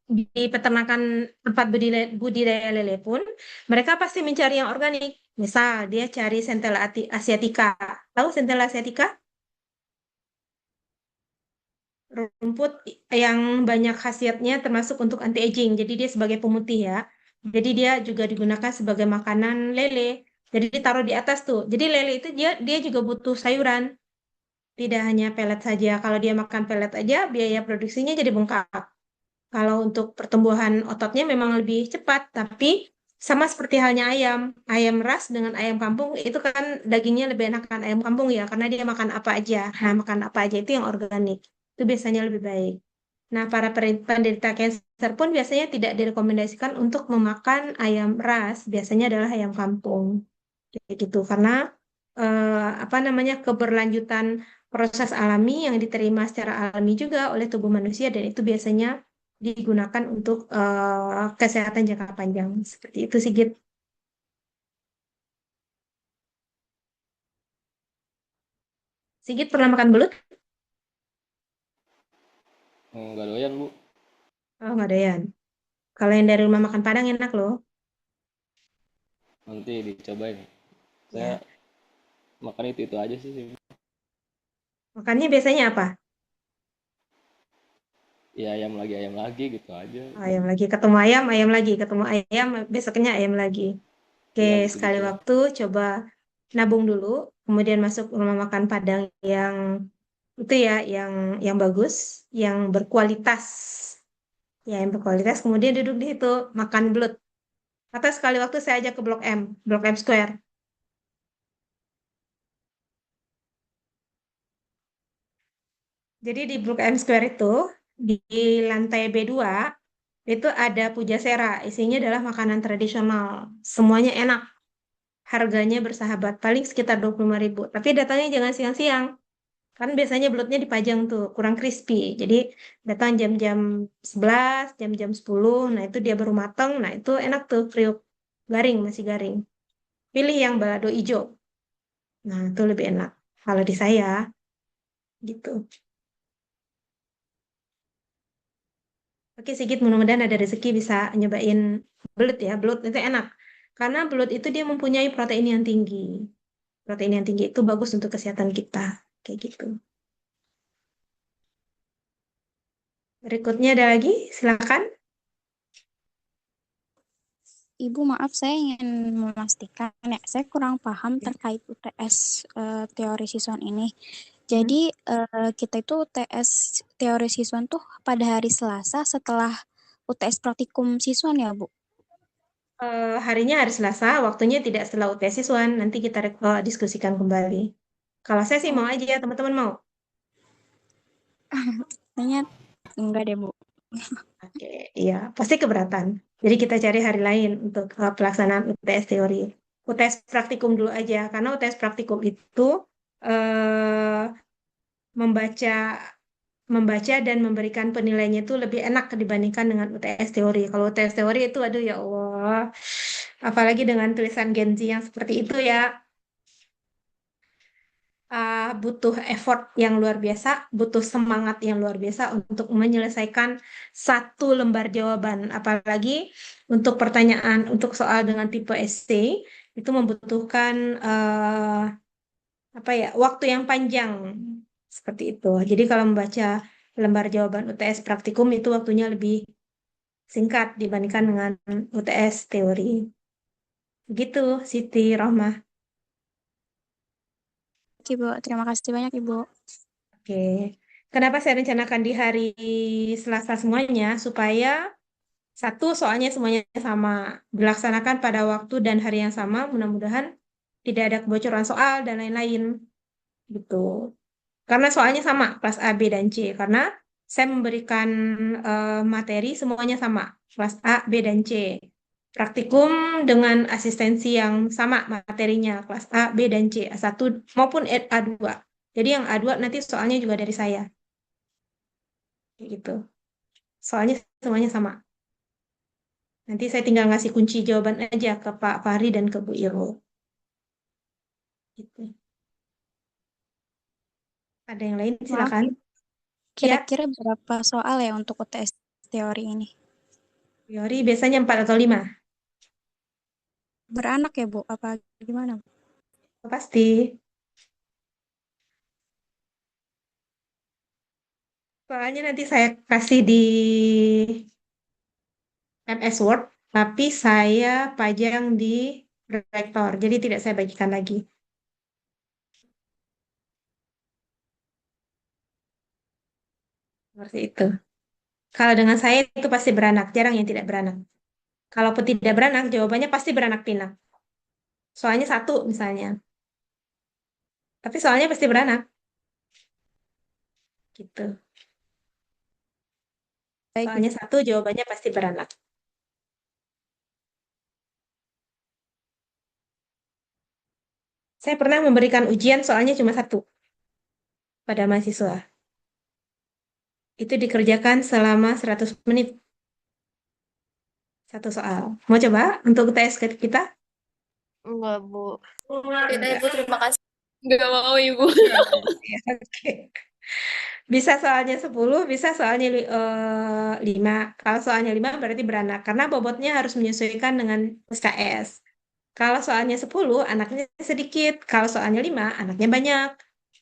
di peternakan tempat budidaya lele pun mereka pasti mencari yang organik. Misal dia cari Centella asiatica. Tahu Centella asiatica? Rumput yang banyak khasiatnya termasuk untuk anti-aging. Jadi dia sebagai pemutih ya. Jadi dia juga digunakan sebagai makanan lele. Jadi ditaruh di atas tuh. Jadi lele itu dia juga butuh sayuran. Tidak hanya pelet saja. Kalau dia makan pelet aja, biaya produksinya jadi bengkak. Kalau untuk pertumbuhan ototnya memang lebih cepat, tapi sama seperti halnya ayam. Ayam ras dengan ayam kampung itu kan dagingnya lebih enakan ayam kampung ya, karena dia makan apa aja. Nah, makan apa aja itu yang organik. Itu biasanya lebih baik. Nah, para penderita kanker pun biasanya tidak direkomendasikan untuk memakan ayam ras. Biasanya adalah ayam kampung. Kayak gitu, karena apa namanya keberlanjutan proses alami yang diterima secara alami juga oleh tubuh manusia dan itu biasanya digunakan untuk kesehatan jangka panjang. Seperti itu sih, Git. Sigit pernah makan belut? Nggak doyan Bu. Oh, nggak doyan. Kalau yang dari rumah makan Padang enak loh. Nanti dicobain. Saya Ya. makan itu aja sih. Makannya biasanya apa? Ya ayam lagi gitu aja. Ayam lagi, ketemu lagi, ketemu ayam, besoknya ayam lagi. Oke, Ya sekali gitu-gitu. waktu coba nabung dulu, kemudian masuk rumah makan Padang yang itu ya, yang bagus, yang berkualitas. Ya, yang berkualitas, kemudian duduk di situ makan belut. Atau sekali waktu saya ajak ke Blok M Square. Jadi di Blok M Square itu, di lantai B2, itu ada Pujasera. Isinya adalah makanan tradisional. Semuanya enak. Harganya bersahabat. Paling sekitar 25.000. Tapi datangnya jangan siang-siang. Kan biasanya belutnya dipajang tuh, kurang crispy. Jadi datang jam-jam 11, jam-jam 10. Nah itu dia baru mateng. Nah itu enak tuh, kriuk. Garing, masih garing. Pilih yang balado ijo. Nah itu lebih enak. Kalau di saya, gitu. Oke Sigit, mudah-mudahan ada rezeki bisa nyobain belut ya. Belut itu enak. Karena belut itu dia mempunyai protein yang tinggi. Protein yang tinggi itu bagus untuk kesehatan kita. Kayak gitu. Berikutnya ada lagi, silakan. Ibu, maaf saya ingin memastikan ya, saya kurang paham terkait UTS teori siswan ini. Jadi kita itu UTS teori siswan tuh pada hari Selasa setelah UTS praktikum siswan ya, Bu? Harinya hari Selasa, waktunya tidak setelah UTS siswan. Nanti kita diskusikan kembali. Kalau saya sih mau aja, teman-teman mau. Kayaknya enggak deh, Bu. Oke, iya, pasti keberatan. Jadi kita cari hari lain untuk pelaksanaan UTS teori. UTS praktikum dulu aja, karena UTS praktikum itu eh, membaca membaca dan memberikan penilaiannya itu lebih enak dibandingkan dengan UTS teori. Kalau UTS teori itu, aduh ya Allah, apalagi dengan tulisan Gen Z yang seperti itu ya, butuh effort yang luar biasa, butuh semangat yang luar biasa untuk menyelesaikan satu lembar jawaban. Apalagi untuk pertanyaan, untuk soal dengan tipe essay, itu membutuhkan apa ya, waktu yang panjang seperti itu. Jadi kalau membaca lembar jawaban UTS praktikum itu waktunya lebih singkat dibandingkan dengan UTS teori. Begitu, Siti Rohmah. Oke, Bu. Terima kasih banyak, Ibu. Oke. Kenapa saya rencanakan di hari Selasa semuanya? Supaya satu, soalnya semuanya sama, dilaksanakan pada waktu dan hari yang sama, mudah-mudahan tidak ada kebocoran soal dan lain-lain. Gitu. Karena soalnya sama, kelas A, B, dan C. Karena saya memberikan materi semuanya sama, kelas A, B, dan C. Praktikum dengan asistensi yang sama materinya, kelas A, B, dan C, A1 maupun A2. Jadi yang A2 nanti soalnya juga dari saya. Kayak gitu. Soalnya semuanya sama. Nanti saya tinggal ngasih kunci jawaban aja ke Pak Fahri dan ke Bu Iro. Gitu. Ada yang lain? Maaf, Silakan. kira-kira berapa soal ya untuk UTS teori ini? Teori biasanya 4 atau 5. Beranak ya, Bu? Apa gimana, Bu? Pasti. Soalnya nanti saya kasih di MS Word, tapi saya pajang di proyektor, jadi tidak saya bagikan lagi. Seperti itu. Kalau dengan saya itu pasti beranak, jarang yang tidak beranak. Kalaupun tidak beranak, jawabannya pasti beranak pinak. Soalnya satu misalnya. Tapi soalnya pasti beranak. Gitu. Soalnya satu, jawabannya pasti beranak. Saya pernah memberikan ujian soalnya cuma satu pada mahasiswa. Itu dikerjakan selama 100 menit. Satu soal. Mau coba untuk tes kita? Enggak, Bu. Tidak, Ibu, terima kasih. Nggak mau, Ibu. Oke. Bisa soalnya 10, bisa soalnya 5. Kalau soalnya 5 berarti beranak. Karena bobotnya harus menyesuaikan dengan SKS. Kalau soalnya 10, anaknya sedikit. Kalau soalnya 5, anaknya banyak.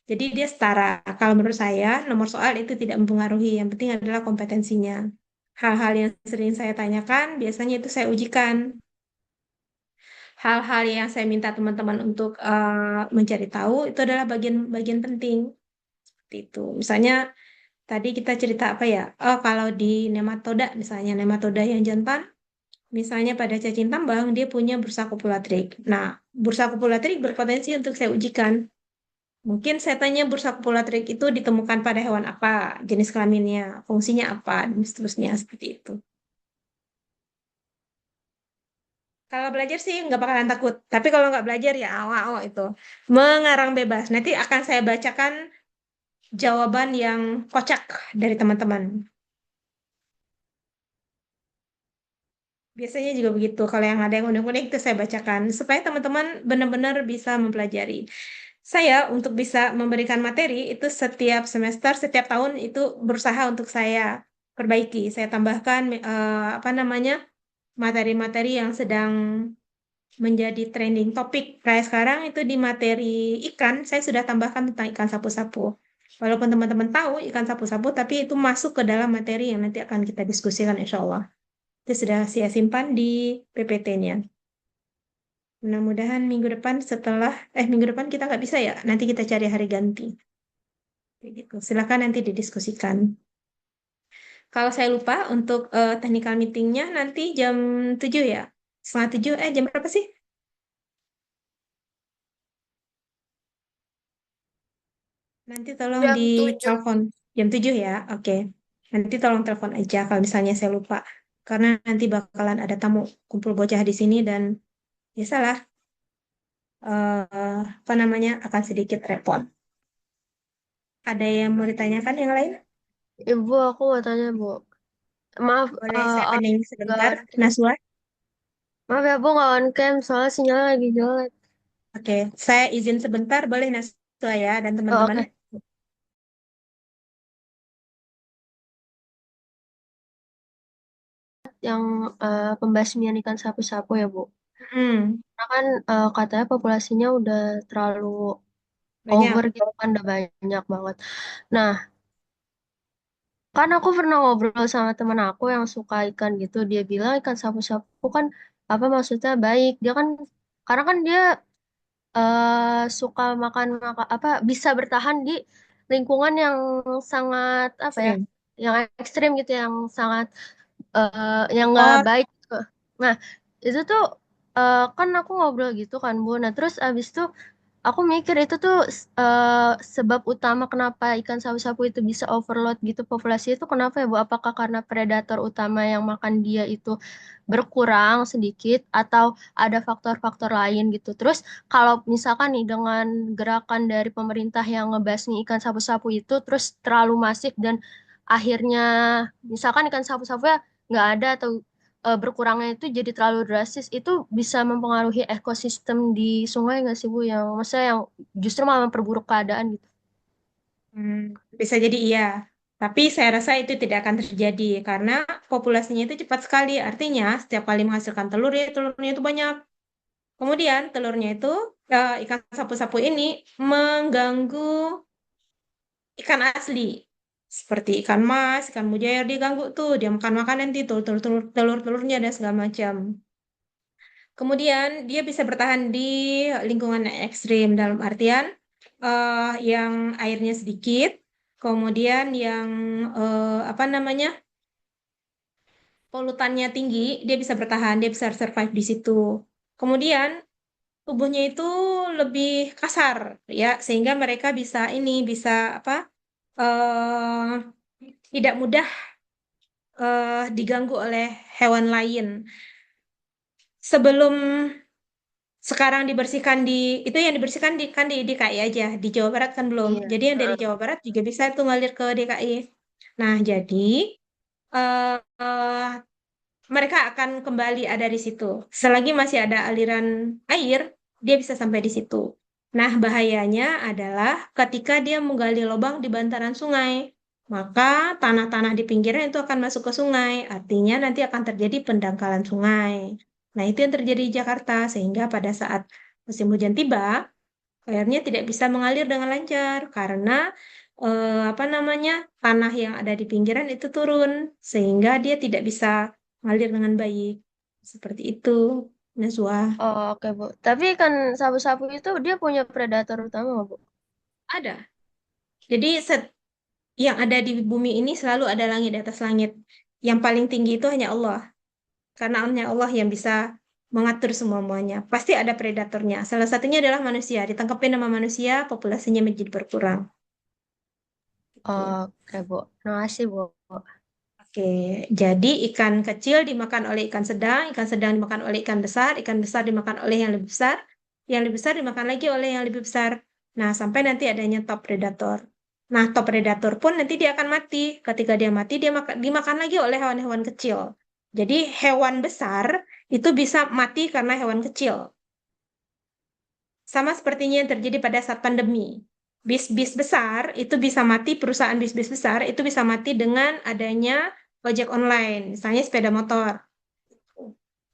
Jadi dia setara. Kalau menurut saya, nomor soal itu tidak mempengaruhi. Yang penting adalah kompetensinya. Hal-hal yang sering saya tanyakan, biasanya itu saya ujikan. Hal-hal yang saya minta teman-teman untuk mencari tahu, itu adalah bagian-bagian penting. Seperti itu. Misalnya, tadi kita cerita apa ya? Oh, kalau di nematoda, misalnya nematoda yang jantan, Misalnya pada cacing tambang, dia punya bursa kopulatik. Nah, bursa kopulatik berpotensi untuk saya ujikan. Mungkin saya tanya bursa kopulatik itu ditemukan pada hewan apa, jenis kelaminnya, fungsinya apa, dan seterusnya seperti itu. Kalau belajar sih nggak bakalan takut. Tapi kalau nggak belajar ya awal-awal itu. Mengarang bebas. Nanti akan saya bacakan jawaban yang kocak dari teman-teman. Biasanya juga begitu. Kalau yang ada yang unik-unik itu saya bacakan. Supaya teman-teman benar-benar bisa mempelajari. Saya untuk bisa memberikan materi itu setiap semester, setiap tahun itu berusaha untuk saya perbaiki. Saya tambahkan apa namanya materi-materi yang sedang menjadi trending topik. Kayak sekarang itu di materi ikan, saya sudah tambahkan tentang ikan sapu-sapu. Walaupun teman-teman tahu ikan sapu-sapu, tapi itu masuk ke dalam materi yang nanti akan kita diskusikan insya Allah. Itu sudah saya simpan di PPT-nya. Mudah-mudahan minggu depan kita nggak bisa ya, nanti kita cari hari ganti. Kayak gitu. Silakan nanti didiskusikan. Kalau saya lupa untuk technical meeting-nya nanti jam 7 ya. Setengah 7, jam berapa sih? Nanti tolong Jam 7. ditelepon. Jam 7 ya, oke. Nanti tolong telepon aja kalau misalnya saya lupa. Karena nanti bakalan ada tamu kumpul bocah di sini dan ya salah, apa namanya, akan sedikit repot. Ada yang mau ditanyakan yang lain? Ibu, aku mau tanya, Bu. Maaf, Boleh saya on tanya sebentar, nggak- Naswa? maaf ya, Bu, nggak on cam, soalnya sinyalnya lagi jelek. Oke, saya izin sebentar, boleh Naswa ya dan Oh, teman-teman. oke. Yang pembasmian ikan sapu-sapu ya, Bu. Hmm, Karena kan katanya populasinya udah terlalu banyak. over gitu kan, udah banyak banget. Nah, kan aku pernah ngobrol sama teman aku yang suka ikan gitu. Dia bilang ikan sapu-sapu kan apa maksudnya baik. Dia kan karena kan dia suka makan apa bisa bertahan di lingkungan yang sangat apa ya, Ekstrim. yang ekstrim gitu, yang sangat yang nggak Kotor. baik gitu. Nah, itu tuh kan aku ngobrol gitu kan, Bu. Nah, terus abis itu aku mikir itu tuh sebab utama kenapa ikan sapu-sapu itu bisa overload gitu populasi itu kenapa ya, Bu? Apakah karena predator utama yang makan dia itu berkurang sedikit atau ada faktor-faktor lain gitu? Terus kalau misalkan nih dengan gerakan dari pemerintah yang ngebasmi ikan sapu-sapu itu terus terlalu masif dan akhirnya misalkan ikan sapu-sapu ya nggak ada atau berkurangnya itu jadi terlalu drastis, itu bisa mempengaruhi ekosistem di sungai nggak sih, Bu? Yang maksudnya yang justru malah memperburuk keadaan gitu. Bisa jadi iya. Tapi saya rasa itu tidak akan terjadi karena populasinya itu cepat sekali. Artinya setiap kali menghasilkan telur ya telurnya itu banyak. Kemudian telurnya itu ikan sapu-sapu ini mengganggu ikan asli. Seperti ikan mas, ikan mujair diganggu tuh, dia makan-makan nanti telur-telurnya dan segala macam. Kemudian dia bisa bertahan di lingkungan yang ekstrim dalam artian yang airnya sedikit, kemudian yang apa namanya polutannya tinggi, dia bisa bertahan, dia bisa survive di situ. Kemudian tubuhnya itu lebih kasar ya, sehingga mereka bisa apa eh tidak mudah diganggu oleh hewan lain. Sebelum sekarang dibersihkan itu yang dibersihkan kan di DKI aja, di Jawa Barat kan belum. Iya. Jadi yang dari Jawa Barat juga bisa tuh ngalir ke DKI. Nah, jadi eh, eh, mereka akan kembali ada di situ. Selagi masih ada aliran air, dia bisa sampai di situ. Nah, bahayanya adalah ketika dia menggali lubang di bantaran sungai, maka tanah-tanah di pinggirnya itu akan masuk ke sungai. Artinya nanti akan terjadi pendangkalan sungai. Nah, itu yang terjadi di Jakarta, sehingga pada saat musim hujan tiba, airnya tidak bisa mengalir dengan lancar karena apa namanya tanah yang ada di pinggiran itu turun, sehingga dia tidak bisa mengalir dengan baik. Seperti itu, Nazwa. Oh, oke, Bu. Tapi ikan sapu-sapu itu dia punya predator utama nggak, Bu? Ada. Jadi yang ada di bumi ini selalu ada langit di atas langit. Yang paling tinggi itu hanya Allah. Karena hanya Allah yang bisa mengatur semuanya. Pasti ada predatornya. Salah satunya adalah manusia. Ditangkapin sama manusia, populasinya menjadi berkurang. Gitu. Oke, Bu. Terima kasih, Bu. Oke, jadi ikan kecil dimakan oleh ikan sedang dimakan oleh ikan besar dimakan oleh yang lebih besar dimakan lagi oleh yang lebih besar. Nah, sampai nanti adanya top predator. Nah, top predator pun nanti dia akan mati. Ketika dia mati, dimakan lagi oleh hewan-hewan kecil. Jadi, hewan besar itu bisa mati karena hewan kecil. Sama sepertinya yang terjadi pada saat pandemi. Bis-bis besar itu bisa mati, perusahaan bis-bis besar itu bisa mati dengan adanya ojek online, misalnya sepeda motor.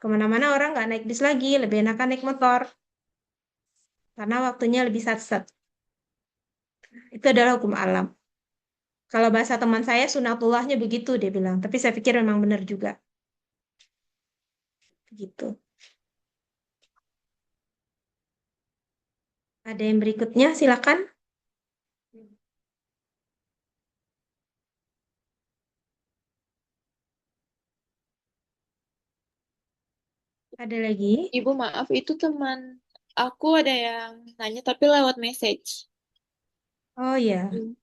Kemana-mana orang nggak naik bis lagi, lebih enakan naik motor. Karena waktunya lebih sat-sat. Itu adalah hukum alam. Kalau bahasa teman saya, sunatullahnya begitu, dia bilang. Tapi saya pikir memang benar juga. Begitu. Ada yang berikutnya, silakan. Ada lagi? Ibu maaf, itu teman aku ada yang nanya tapi lewat message. Oh ya, Hmm.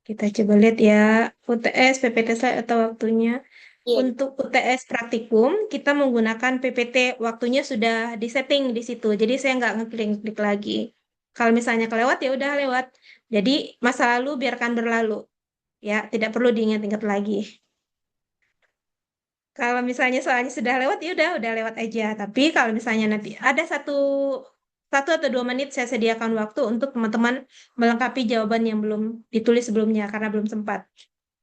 kita coba lihat ya. UTS, PPT slide atau waktunya. Iya. Untuk UTS praktikum, kita menggunakan PPT, waktunya sudah disetting di situ. Jadi saya nggak ngeklik-klik lagi. Kalau misalnya kelewat, ya udah lewat. Jadi masa lalu biarkan berlalu. Ya, tidak perlu diingat-ingat lagi. Kalau misalnya soalnya sudah lewat, ya udah lewat aja. Tapi kalau misalnya nanti ada satu atau 2 menit saya sediakan waktu untuk teman-teman melengkapi jawaban yang belum ditulis sebelumnya karena belum sempat.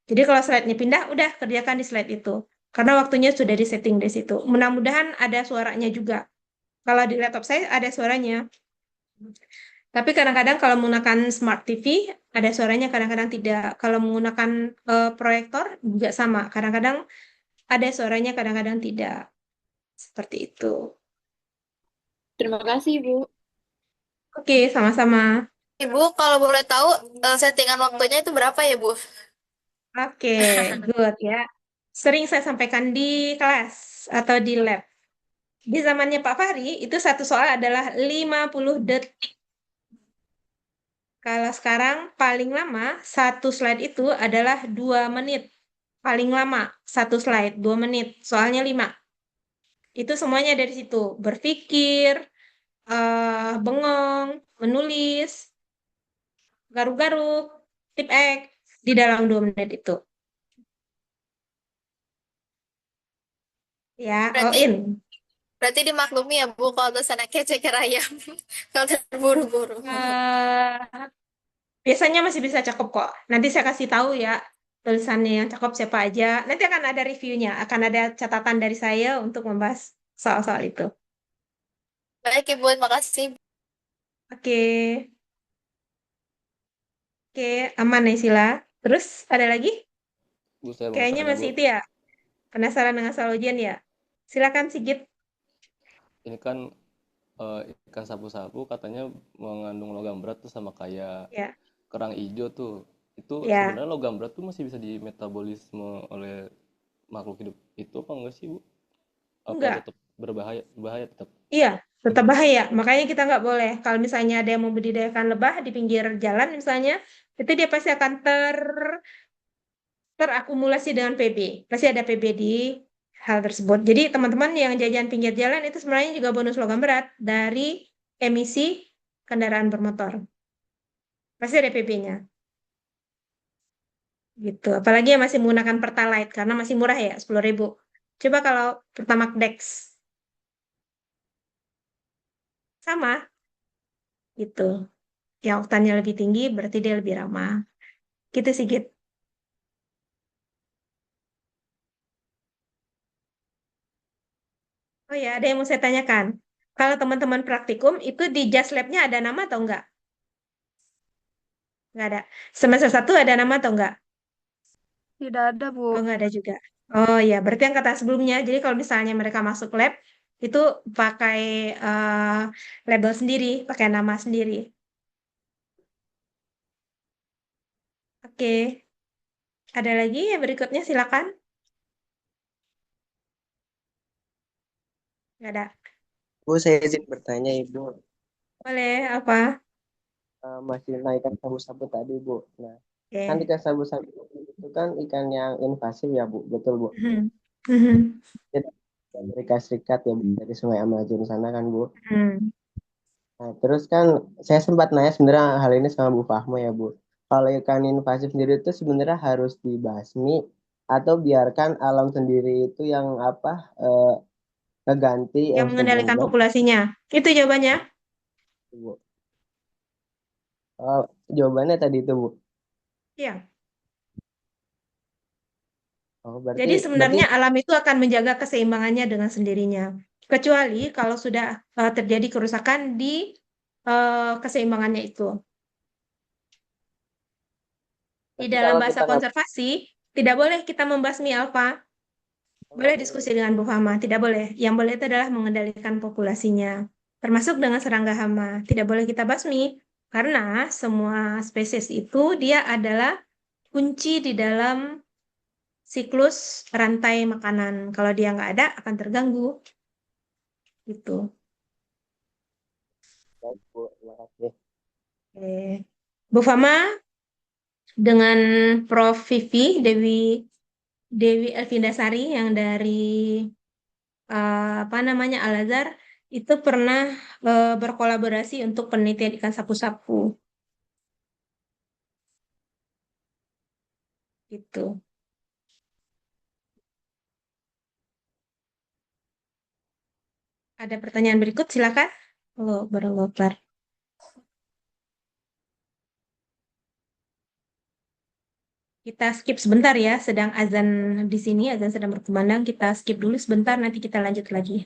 Jadi kalau slide-nya pindah, udah kerjakan di slide itu. Karena waktunya sudah disetting di situ. Mudah-mudahan ada suaranya juga. Kalau di laptop saya ada suaranya. Tapi kadang-kadang kalau menggunakan smart TV, ada suaranya, kadang-kadang tidak. Kalau menggunakan proyektor juga sama. Kadang-kadang ada suaranya, kadang-kadang tidak. Seperti itu. Terima kasih, Ibu. Oke, sama-sama. Ibu, kalau boleh tahu settingan waktunya itu berapa ya, Bu? Oke, good ya. Sering saya sampaikan di kelas atau di lab. Di zamannya Pak Fahri, itu satu soal adalah 50 detik. Kalau sekarang paling lama, satu slide itu adalah 2 menit. Paling lama, satu slide, 2 menit. Soalnya 5. Itu semuanya dari situ. Berpikir, bengong, menulis, garuk-garuk, tip X di dalam 2 menit itu. Ya, all Berarti in. berarti dimaklumi ya, Bu, kalau anaknya ceker ayam. Kalau terburu-buru. Eh, biasanya masih bisa cakep kok. Nanti saya kasih tahu ya tulisannya yang cakep siapa aja. Nanti akan ada reviewnya, akan ada catatan dari saya untuk membahas soal-soal itu. Baik, Ibu, makasih. Oke, oke, aman ya Sila. Terus ada lagi? Bu, saya mau Kayaknya tanya, Bu. masih itu ya. Penasaran dengan soal ujian ya? Silakan Sigit. Ini kan ikan sapu-sapu katanya mengandung logam berat tuh sama kayak Ya, kerang hijau tuh. Itu ya. sebenarnya logam berat tuh masih bisa dimetabolisme oleh makhluk hidup itu apa enggak sih, Bu? Apa Enggak. tetap berbahaya? Bahaya tetap. Iya, tetap bahaya. Makanya kita nggak boleh. Kalau misalnya ada yang membudidayakan lebah di pinggir jalan misalnya, itu dia pasti akan terakumulasi dengan PB. Pasti ada PB di hal tersebut. Jadi teman-teman yang jajan pinggir jalan itu sebenarnya juga bonus logam berat dari emisi kendaraan bermotor. Pasti ada PB-nya. Gitu. Apalagi yang masih menggunakan Pertalite karena masih murah ya, 10.000. Coba kalau Pertamax Dex sama gitu. Yang oktannya lebih tinggi berarti dia lebih ramah. Gitu sih, Git. Oh ya, ada yang mau saya tanyakan. Kalau teman-teman praktikum, itu di Just Lab-nya ada nama atau enggak? Enggak ada. Semester 1 ada nama atau enggak? Tidak ada, Bu. Oh, enggak ada juga. Oh ya, berarti yang kata sebelumnya. Jadi kalau misalnya mereka masuk lab, itu pakai label sendiri, pakai nama sendiri. Oke. Ada lagi yang berikutnya, silakan. Nggak ada. Bu, saya izin bertanya, Ibu. Boleh, apa? Masih naikkan sabu-sabu tadi, Bu. Nah, kan Oke. ikan sabu-sabu itu kan ikan yang invasif ya, Bu. Betul, Bu. Mhm. Mhm. Dia dari Amerika Serikat ya, Bu. Dari Sungai Amazon sana kan, Bu. Mhm. Nah, terus kan saya sempat nanya sebenarnya hal ini sama Bu Fahmo ya, Bu. Kalau ikan invasif sendiri itu sebenarnya harus dibasmi atau biarkan alam sendiri itu yang apa ngeganti Yang ekosistem mengendalikan bumi, populasinya. Itu jawabannya. Bu. Oh, jawabannya tadi itu, Bu. Iya. Oh, Jadi berarti sebenarnya alam itu akan menjaga keseimbangannya dengan sendirinya. Kecuali kalau sudah terjadi kerusakan di keseimbangannya itu. Di berarti dalam kalau bahasa kita nggak konservasi, tidak boleh kita membasmi alfa. Boleh diskusi dengan Bu Fama, tidak boleh. Yang boleh itu adalah mengendalikan populasinya. Termasuk dengan serangga hama. Tidak boleh kita basmi. Karena semua spesies itu dia adalah kunci di dalam siklus rantai makanan. Kalau dia nggak ada, akan terganggu. Gitu. baik, Bu, terima kasih. Oke. Bu Fama dengan Prof. Vivi, Dewi Elvindasari yang dari apa namanya Al-Azhar itu pernah berkolaborasi untuk penelitian ikan sapu-sapu gitu. Ada pertanyaan berikut, silakan. Halo, baru kelar. Kita skip sebentar ya, sedang azan di sini, azan sedang berkumandang. Kita skip dulu sebentar, nanti kita lanjut lagi.